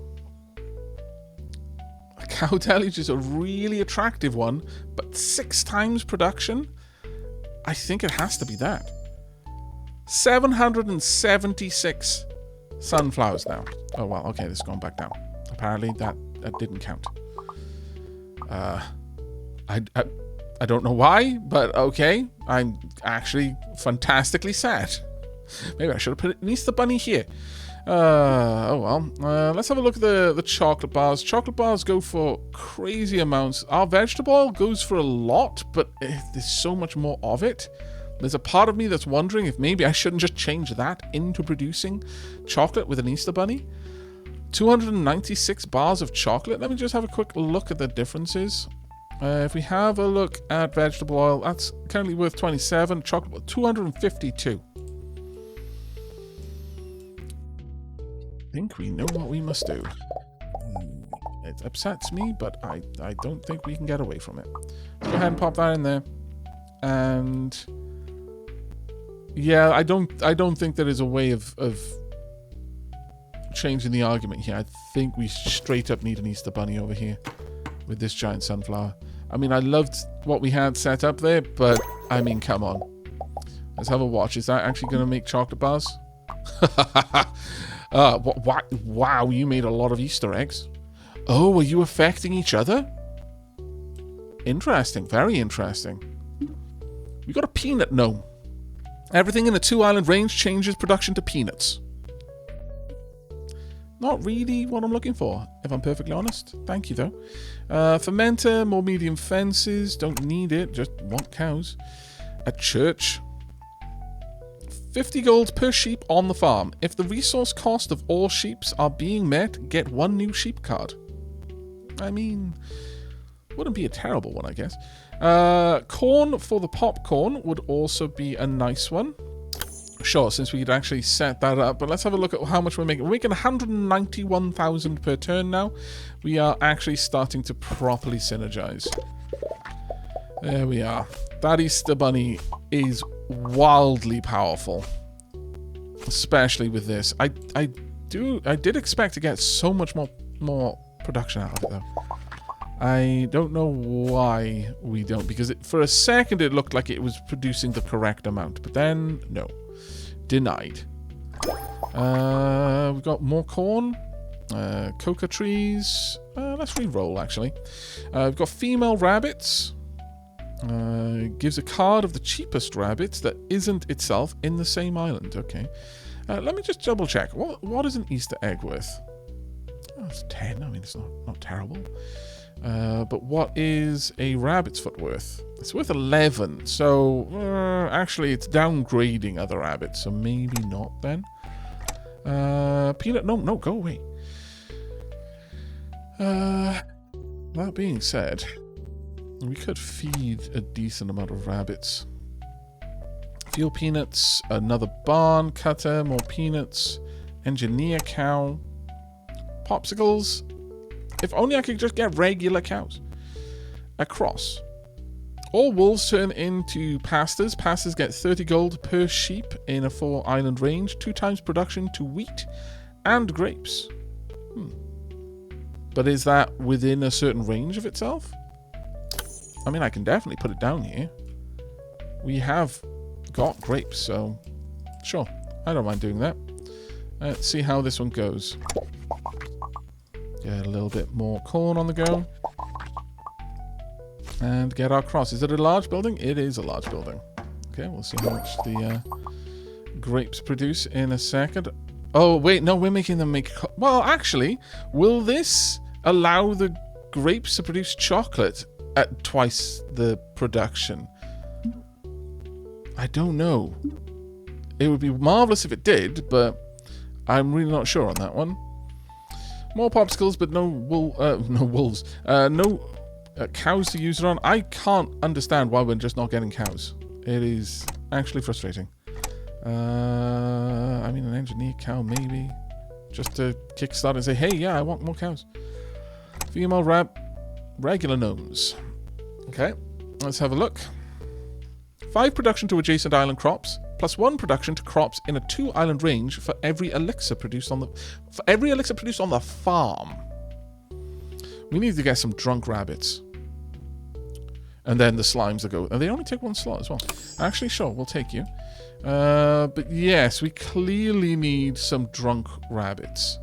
Cow deluge is a really attractive one, but 6 times production? I think it has to be that. 776 sunflowers now. Oh, well, okay, this has gone back down. Apparently that didn't count. I don't know why, but okay. I'm actually fantastically sad. Maybe I should have put an Easter bunny here. Oh well. Let's have a look at the chocolate bars. Chocolate bars go for crazy amounts. Our vegetable oil goes for a lot, but there's so much more of it. There's a part of me that's wondering if maybe I shouldn't just change that into producing chocolate with an Easter bunny. 296 bars of chocolate. Let me just have a quick look at the differences. If we have a look at vegetable oil, that's currently worth 27. Chocolate, 252. I think we know what we must do. It upsets me, but I don't think we can get away from it. Go ahead and pop that in there. And yeah, I don't think there is a way of changing the argument here. I think we straight up need an Easter bunny over here with this giant sunflower. I mean, I loved what we had set up there, but I mean, come on. Let's have a watch. Is that actually going to make chocolate bars? Wow, you made a lot of Easter eggs. Oh, are you affecting each other? Interesting, very interesting. We got a peanut gnome. Everything in the 2-island range changes production to peanuts. Not really what I'm looking for, if I'm perfectly honest. Thank you, though. Fermenter, more medium fences. Don't need it, just want cows. A church. 50 gold per sheep on the farm. If the resource cost of all sheeps are being met, get 1 new sheep card. I mean, wouldn't be a terrible one, I guess. Corn for the popcorn would also be a nice one. Sure, since we could actually set that up. But let's have a look at how much we're making. We're making 191,000 per turn now. We are actually starting to properly synergize. There we are. That Easter Bunny is wildly powerful. Especially with this. I did expect to get so much more production out of it, though. I don't know why we don't, because for a second it looked like it was producing the correct amount, but then, no. Denied. We've got more corn. Coca trees. Let's re-roll, actually. We've got female rabbits. Gives a card of the cheapest rabbits that isn't itself in the same island. Okay. Let me just double check. What is an Easter egg worth? Oh, it's 10. I mean, it's not terrible. But what is a rabbit's foot worth? It's worth 11. So, actually, it's downgrading other rabbits. So maybe not then. Peanut, no, go away. That being said, we could feed a decent amount of rabbits. Fuel peanuts, another barn cutter, more peanuts, engineer cow, popsicles. If only I could just get regular cows. A cross. All wolves turn into pastors. Pastors get 30 gold per sheep in a 4-island range. 2 times production to wheat and grapes. But is that within a certain range of itself? I mean, I can definitely put it down here. We have got grapes, so sure. I don't mind doing that. Let's see how this one goes. Get a little bit more corn on the go. And get our cross. Is it a large building? It is a large building. Okay, we'll see how much the grapes produce in a second. Oh, wait, no, we're making them make... Well, actually, will this allow the grapes to produce chocolate at twice the production? I don't know. It would be marvelous if it did, but I'm really not sure on that one. More popsicles, but no wolves. No cows to use it on. I can't understand why we're just not getting cows. It is actually frustrating. I mean, an engineer cow, maybe. Just to kickstart and say, hey, yeah, I want more cows. Female regular gnomes. Okay, let's have a look. 5 production to adjacent island crops, plus 1 production to crops in a 2-island range for every elixir produced on the farm. We need to get some drunk rabbits. And then the slimes that go. And they only take 1 slot as well. Actually, sure, we'll take you. But yes, we clearly need some drunk rabbits.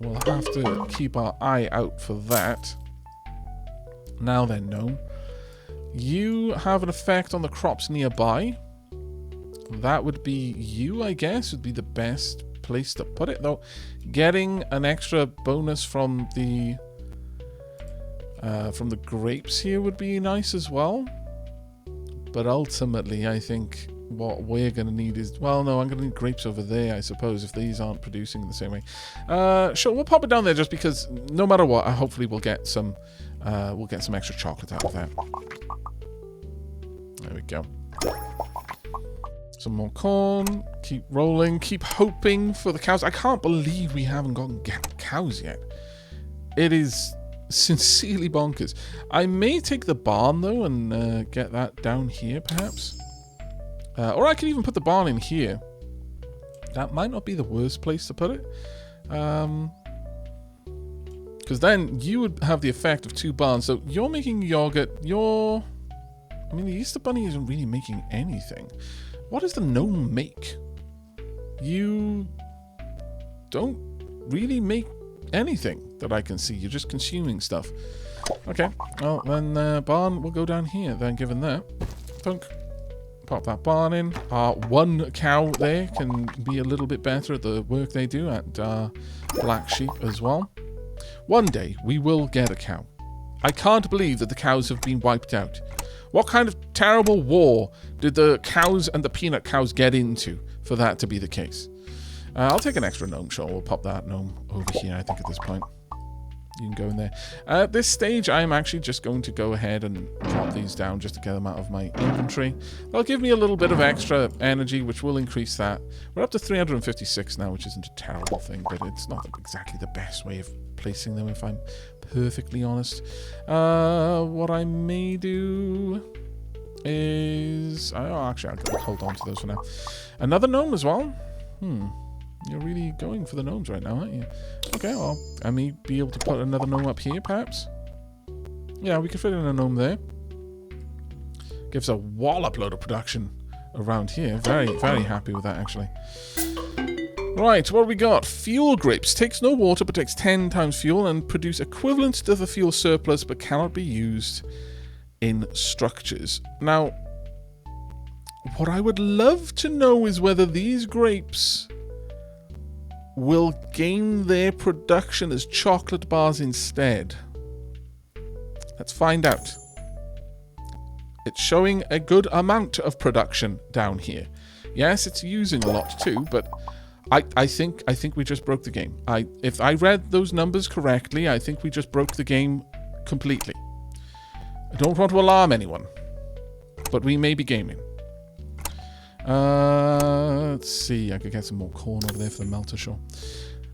We'll have to keep our eye out for that. Now then, gnome. You have an effect on the crops nearby. That would be you, I guess, would be the best place to put it. Though, getting an extra bonus from the grapes here would be nice as well. But ultimately, I think what we're going to need is... Well, no, I'm going to need grapes over there, I suppose, if these aren't producing in the same way. Sure, we'll pop it down there just because no matter what, hopefully we'll get some extra chocolate out of that. There we go. Some more corn. Keep rolling. Keep hoping for the cows. I can't believe we haven't gotten cows yet. It is sincerely bonkers. I may take the barn, though, and get that down here, perhaps. Or I could even put the barn in here. That might not be the worst place to put it. Because then you would have the effect of 2 barns. So you're making yogurt. I mean, the Easter Bunny isn't really making anything. What does the gnome make? You don't really make anything that I can see. You're just consuming stuff. Okay. Well, then barn will go down here. Then given that. Thunk. Pop that barn in. 1 cow there can be a little bit better at the work they do at black sheep as well. One day, we will get a cow. I can't believe that the cows have been wiped out. What kind of terrible war did the cows and the peanut cows get into for that to be the case? I'll take an extra gnome, sure. We'll pop that gnome over here, I think, at this point. You can go in there. At this stage, I'm actually just going to go ahead and drop these down just to get them out of my inventory. They'll give me a little bit of extra energy, which will increase that. We're up to 356 now, which isn't a terrible thing, but it's not exactly the best way of placing them, if I'm perfectly honest. What I may do is... Oh, actually, I'll hold on to those for now. Another gnome as well? You're really going for the gnomes right now, aren't you? Okay, well, I may be able to put another gnome up here, perhaps. Yeah, we could fit in a gnome there. Gives a wallop load of production around here. Very, very happy with that, actually. Right, what have we got? Fuel grapes. Takes no water, but takes 10 times fuel and produce equivalent to the fuel surplus, but cannot be used in structures. Now, what I would love to know is whether these grapes will gain their production as chocolate bars instead. Let's find out. It's showing a good amount of production down here. Yes, it's using a lot too, but I think we just broke the game. If I read those numbers correctly, I think we just broke the game completely. I don't want to alarm anyone, but we may be gaming. Let's see. I could get some more corn over there for the melter, sure.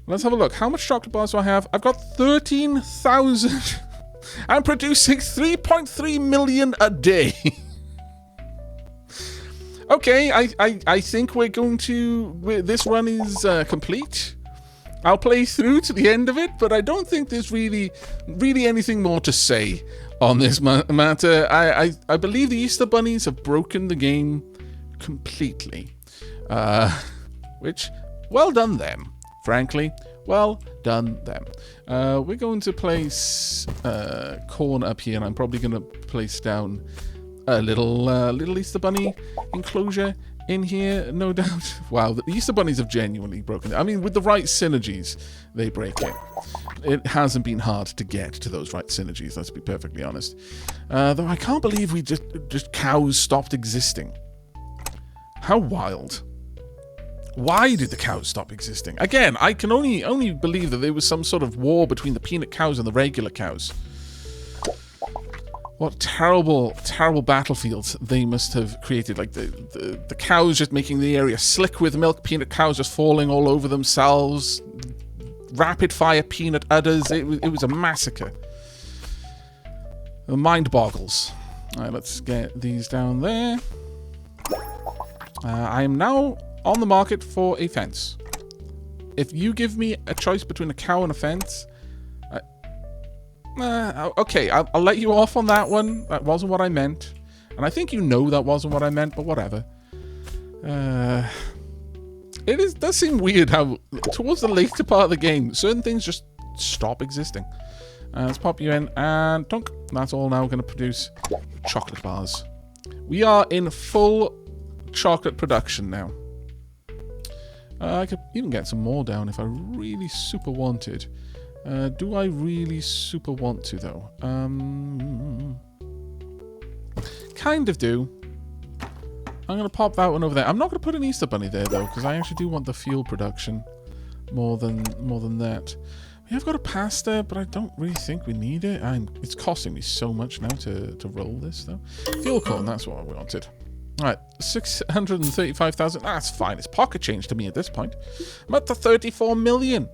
Let's have a look. How much chocolate bars do I have? I've got 13,000. I'm producing 3.3 million a day. Okay, I think we're going to... This run is complete. I'll play through to the end of it, but I don't think there's really anything more to say on this matter. I believe the Easter Bunnies have broken the game completely, which, well done them, frankly, well done them. We're going to place corn up here, and I'm probably going to place down a little Easter Bunny enclosure in here, no doubt. Wow, the Easter Bunnies have genuinely broken it. I mean, with the right synergies, they break it. It hasn't been hard to get to those right synergies, let's be perfectly honest. Though I can't believe we just cows stopped existing. How wild. Why did the cows stop existing? Again, I can only believe that there was some sort of war between the peanut cows and the regular cows. What terrible, terrible battlefields they must have created. Like the cows just making the area slick with milk, peanut cows just falling all over themselves, rapid fire peanut udders. It was a massacre. The mind boggles. Alright, let's get these down there. I am now on the market for a fence. If you give me a choice between a cow and a fence... okay, I'll let you off on that one. That wasn't what I meant. And I think you know that wasn't what I meant, but whatever. It does seem weird how, towards the later part of the game, certain things just stop existing. Let's pop you in, and tunk. That's all now going to produce chocolate bars. We are in full chocolate production now. I could even get some more down if I really super wanted. Do I really super want to, though? Kind of do. I'm going to pop that one over there. I'm not going to put an Easter Bunny there, though, because I actually do want the fuel production more than that. We have got a pasta, but I don't really think we need it. It's costing me so much now to roll this, though. Fuel corn, that's what I wanted. Alright, 635,000. That's fine. It's pocket change to me at this point. I'm up to 34 million.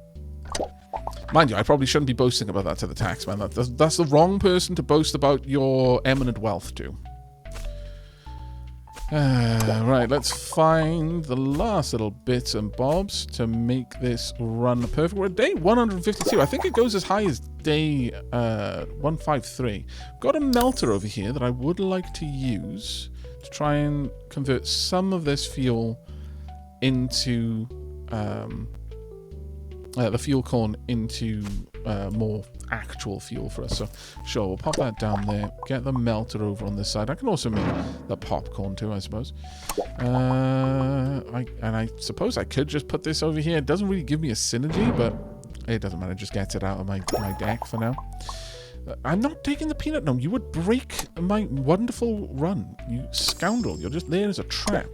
Mind you, I probably shouldn't be boasting about that to the taxman. That's the wrong person to boast about your eminent wealth to. Right, let's find the last little bits and bobs to make this run perfect. We're at day 152. I think it goes as high as day 153. Got a melter over here that I would like to use to try and convert some of this fuel into the fuel corn into more actual fuel for us. So sure, we'll pop that down there, get the melter over on this side. I can also make the popcorn too, I suppose. I suppose I could just put this over here. It doesn't really give me a synergy, but it doesn't matter. It just gets it out of my deck for now. I'm not taking the peanut gnome. You would break my wonderful run, you scoundrel. You're just there as a trap.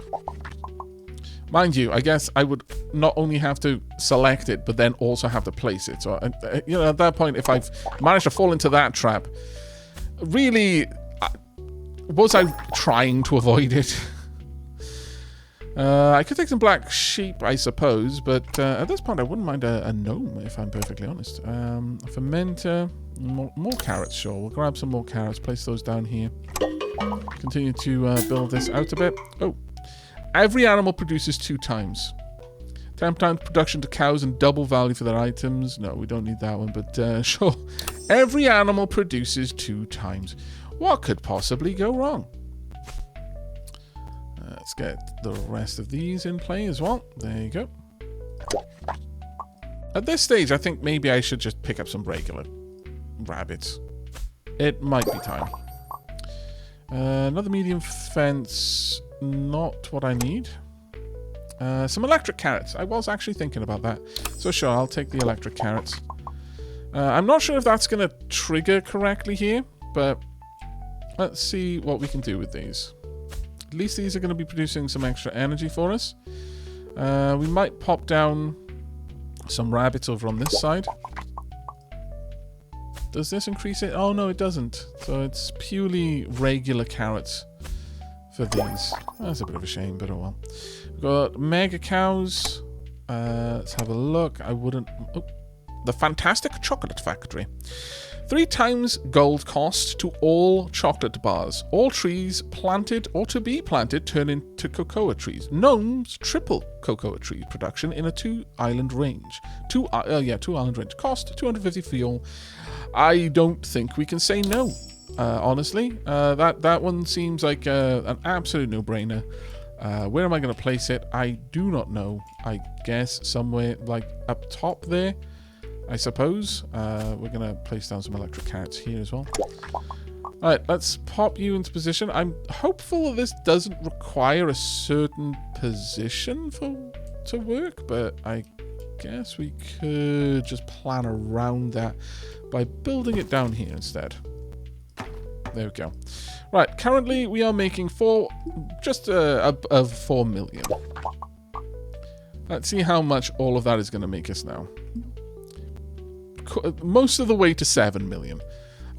Mind you, I guess I would not only have to select it, but then also have to place it. So, you know, at that point, if I've managed to fall into that trap, really, was I trying to avoid it? I could take some black sheep, I suppose, but at this point, I wouldn't mind a gnome, if I'm perfectly honest. A fermenter, more carrots, sure. We'll grab some more carrots, place those down here. Continue to build this out a bit. Oh. Every animal produces 2 times. 10 times production to cows and double value for their items. No, we don't need that one, but sure. Every animal produces 2 times. What could possibly go wrong? Let's get the rest of these in play as well. There you go. At this stage, I think maybe I should just pick up some regular rabbits. It might be time. Another medium fence. Not what I need. Some electric carrots. I was actually thinking about that. So sure, I'll take the electric carrots. I'm not sure if that's going to trigger correctly here, but let's see what we can do with these. At least these are going to be producing some extra energy for us. We might pop down some rabbits over on this side. Does this increase it? Oh no, it doesn't. So it's purely regular carrots for these. That's a bit of a shame, but oh well. We've got mega cows. Let's have a look. I wouldn't... Oh, the Fantastic Chocolate Factory. 3 times gold cost to all chocolate bars. All trees planted or to be planted turn into cocoa trees. Gnomes triple cocoa tree production in a 2-island range. 2-island range. Cost 250 fuel. I don't think we can say no. Honestly, that one seems like an absolute no-brainer. Where am I going to place it? I do not know. I guess somewhere like up top there, I suppose. We're going to place down some electric carrots here as well. Alright, let's pop you into position. I'm hopeful that this doesn't require a certain position to work, but I guess we could just plan around that by building it down here instead. There we go. Right, currently we are making just of 4 million. Let's see how much all of that is going to make us now. Most of the way to 7 million.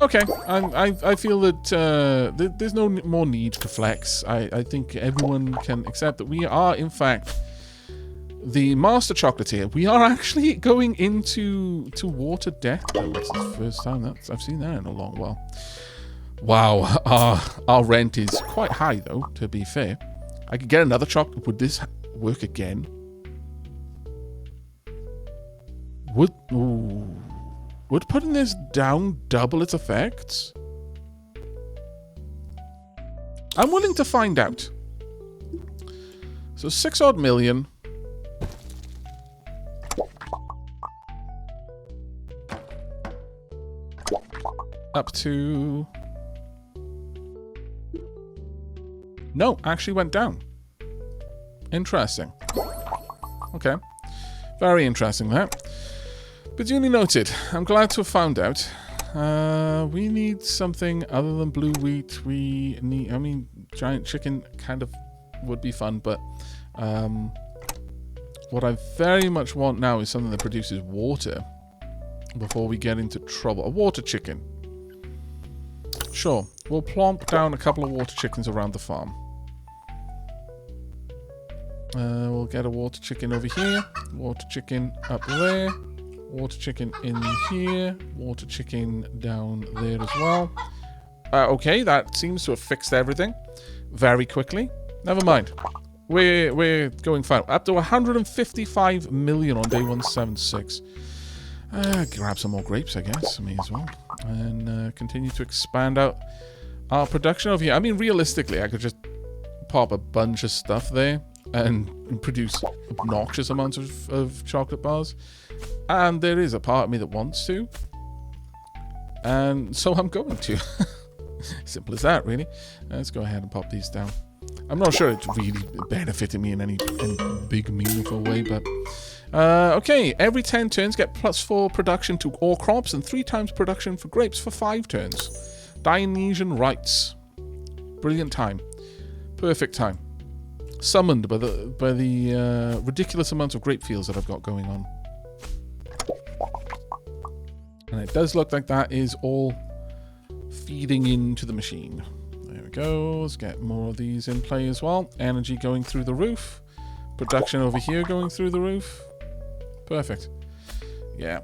Okay, I feel that there's no more need to flex. I think everyone can accept that we are, in fact, the master chocolatier. We are actually going into water death. Oh, that's the first time I've seen that in a long while. Wow, our rent is quite high, though, to be fair. I could get another chocolate. Would this work again? Would putting this down double its effects? I'm willing to find out. So 6 odd million. Up to... No, actually went down. Interesting. Okay. Very interesting, that. But duly noted. I'm glad to have found out. We need something other than blue wheat. We need... I mean, giant chicken kind of would be fun, but... what I very much want now is something that produces water before we get into trouble. A water chicken. Sure. We'll plonk down a couple of water chickens around the farm. We'll get a water chicken over here. Water chicken up there. Water chicken in here. Water chicken down there as well. Okay, that seems to have fixed everything very quickly. Never mind. We're going fine. Up to 155 million on day 176. Grab some more grapes, I guess. Me as well. And continue to expand out our production over here. I mean, realistically, I could just pop a bunch of stuff there and produce obnoxious amounts of chocolate bars. And there is a part of me that wants to. And so I'm going to. Simple as that, really. Let's go ahead and pop these down. I'm not sure it's really benefiting me in any big, meaningful way, but... okay, every 10 turns get +4 production to all crops and 3 times production for grapes for 5 turns. Dionysian rites. Brilliant time. Perfect time. summoned by the ridiculous amount of grape fields that I've got going on. And it does look like that is all feeding into the machine. There we go. Let's get more of these in play as well. Energy going through the roof. Production over here going through the roof. Perfect. Yeah.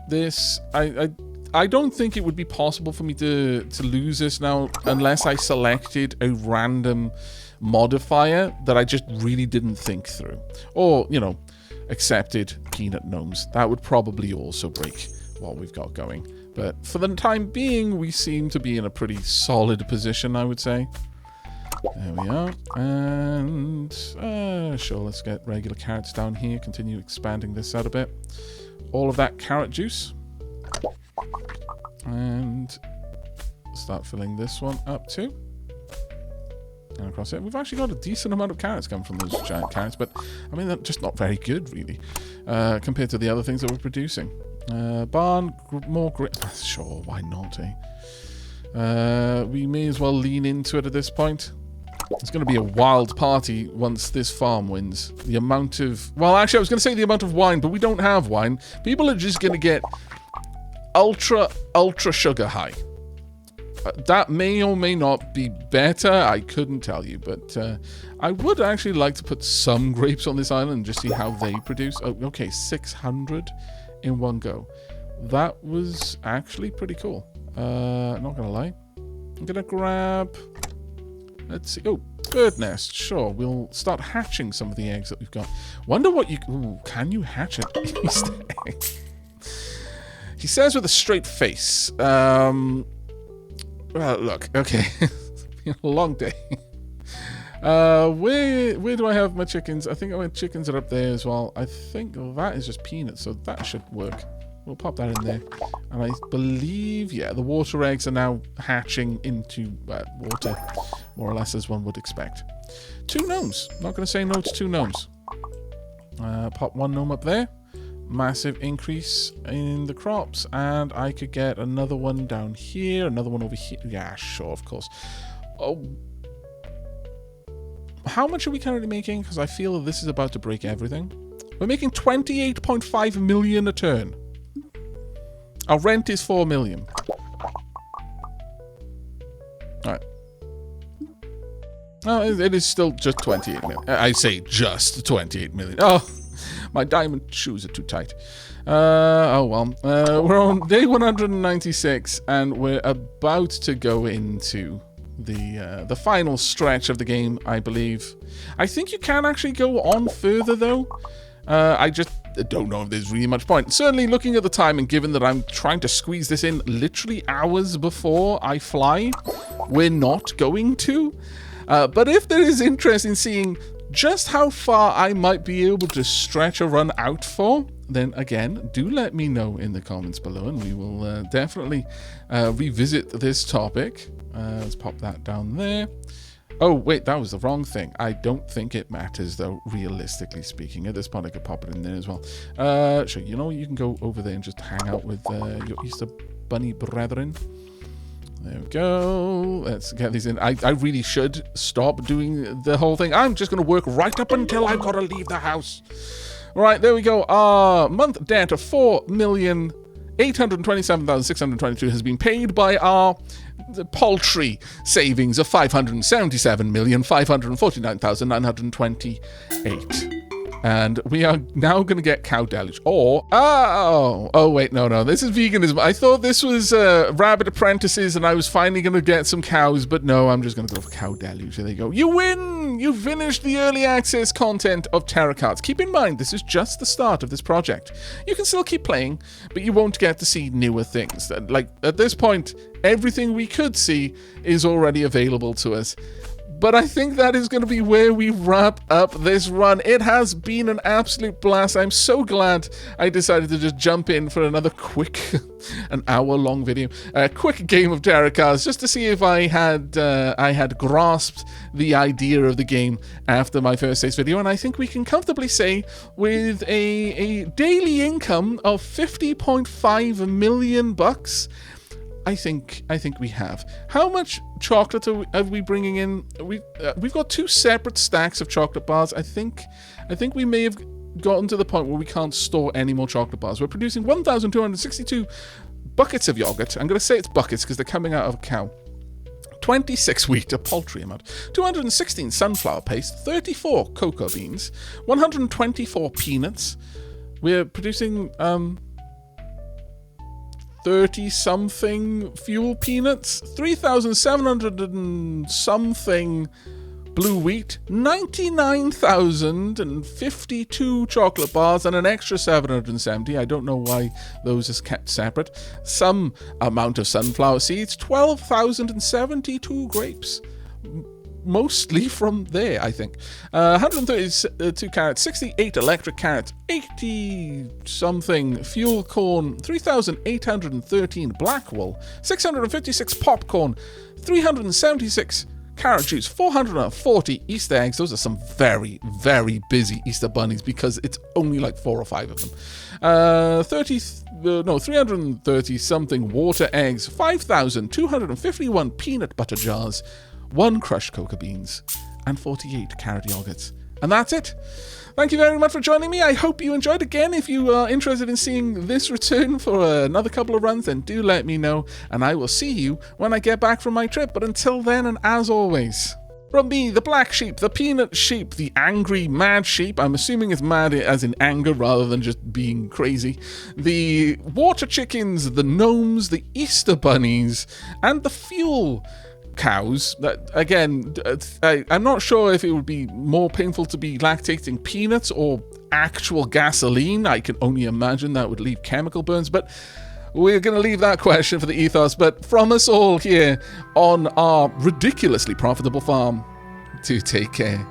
This, I don't think it would be possible for me to lose this now unless I selected a random modifier that I just really didn't think through. Or, you know, accepted peanut gnomes. That would probably also break what we've got going. But for the time being, we seem to be in a pretty solid position, I would say. There we are. And sure, let's get regular carrots down here. Continue expanding this out a bit. All of that carrot juice. And start filling this one up too. And across it. We've actually got a decent amount of carrots coming from those giant carrots, but I mean, they're just not very good, really, compared to the other things that we're producing. Barn, more grape. Sure, why not, eh? We may as well lean into it at this point. It's going to be a wild party once this farm wins. The amount of... Well, actually, I was going to say the amount of wine, but we don't have wine. People are just going to get ultra sugar high. That may or may not be better. I couldn't tell you, but I would actually like to put some grapes on this island and just see how they produce. Oh, okay, 600 in one go. That was actually pretty cool. Not gonna lie. I'm gonna grab... Let's see. Oh, bird nest. Sure, we'll start hatching some of the eggs that we've got. Wonder what you... Ooh, can you hatch an Easter egg? He says with a straight face. Well, look. Okay. It's been a long day. Where do I have my chickens? I think my chickens are up there as well. I think that is just peanuts, so that should work. We'll pop that in there. And I believe, yeah, the water eggs are now hatching into water, more or less as one would expect. 2 gnomes. Not going to say no to 2 gnomes. Pop 1 gnome up there. Massive increase in the crops. And I could get another one down here, another one over here. Yeah, sure, of course. Oh. How much are we currently making? Because I feel that this is about to break everything. We're making 28.5 million a turn. Our rent is 4 million. Alright. Oh, it is still just 28 million. I say just 28 million. Oh, my diamond shoes are too tight. Oh well. We're on day 196, and we're about to go into the final stretch of the game, I believe. I think you can actually go on further, though. I just don't know if there's really much point. Certainly, looking at the time, and given that I'm trying to squeeze this in literally hours before I fly, we're not going to. But if there is interest in seeing just how far I might be able to stretch a run out for, then again, do let me know in the comments below, and we will definitely revisit this topic. Let's pop that down there. Oh, wait, that was the wrong thing. I don't think it matters, though, realistically speaking. At this point, I could pop it in there as well. Sure, you know, you can go over there and just hang out with your Easter Bunny brethren. There we go. Let's get these in. I really should stop doing the whole thing. I'm just going to work right up until I've got to leave the house. All right, there we go. Our month debt of 4,827,622 has been paid by our paltry savings of 577,549,928. And we are now going to get cow deluge. Or, oh, wait, no. This is veganism. I thought this was rabbit apprentices and I was finally going to get some cows, but no, I'm just going to go for cow deluge. There you go. You win! You finished the early access content of Terracards. Keep in mind, this is just the start of this project. You can still keep playing, but you won't get to see newer things. Like, at this point, everything we could see is already available to us. But I think that is going to be where we wrap up this run. It has been an absolute blast. I'm so glad I decided to just jump in for another quick, an hour-long video, a quick game of Terracards, just to see if I had grasped the idea of the game after my first taste video. And I think we can comfortably say, with a daily income of 50.5 million bucks, I think we have. How much chocolate are we bringing in? We've got 2 separate stacks of chocolate bars. I think we may have gotten to the point where we can't store any more chocolate bars. We're producing 1,262 buckets of yogurt. I'm going to say it's buckets because they're coming out of a cow. 26 wheat, a paltry amount. 216 sunflower paste. 34 cocoa beans. 124 peanuts. We're producing 30-something fuel peanuts, 3,700 and something blue wheat, 99,052 chocolate bars, and an extra 770. I don't know why those are kept separate. Some amount of sunflower seeds, 12,072 grapes. Mostly from there, I think. 132 carrots, 68 electric carrots, 80-something fuel corn, 3,813 black wool, 656 popcorn, 376 carrot juice, 440 Easter eggs. Those are some very, very busy Easter bunnies because it's only like 4 or 5 of them. 330-something water eggs, 5,251 peanut butter jars, 1 crushed cocoa beans, and 48 carrot yogurts. And that's it. Thank you very much for joining me. I hope you enjoyed. Again, if you are interested in seeing this return for another couple of runs, then do let me know, and I will see you when I get back from my trip. But until then, and as always, from me, the black sheep, the peanut sheep, the angry, mad sheep, I'm assuming it's mad as in anger rather than just being crazy, the water chickens, the gnomes, the Easter bunnies, and the fuel cows. That again, I'm not sure if it would be more painful to be lactating peanuts or actual gasoline. I can only imagine that would leave chemical burns, but we're going to leave that question for the ethos. But from us all here on our ridiculously profitable farm, do take care.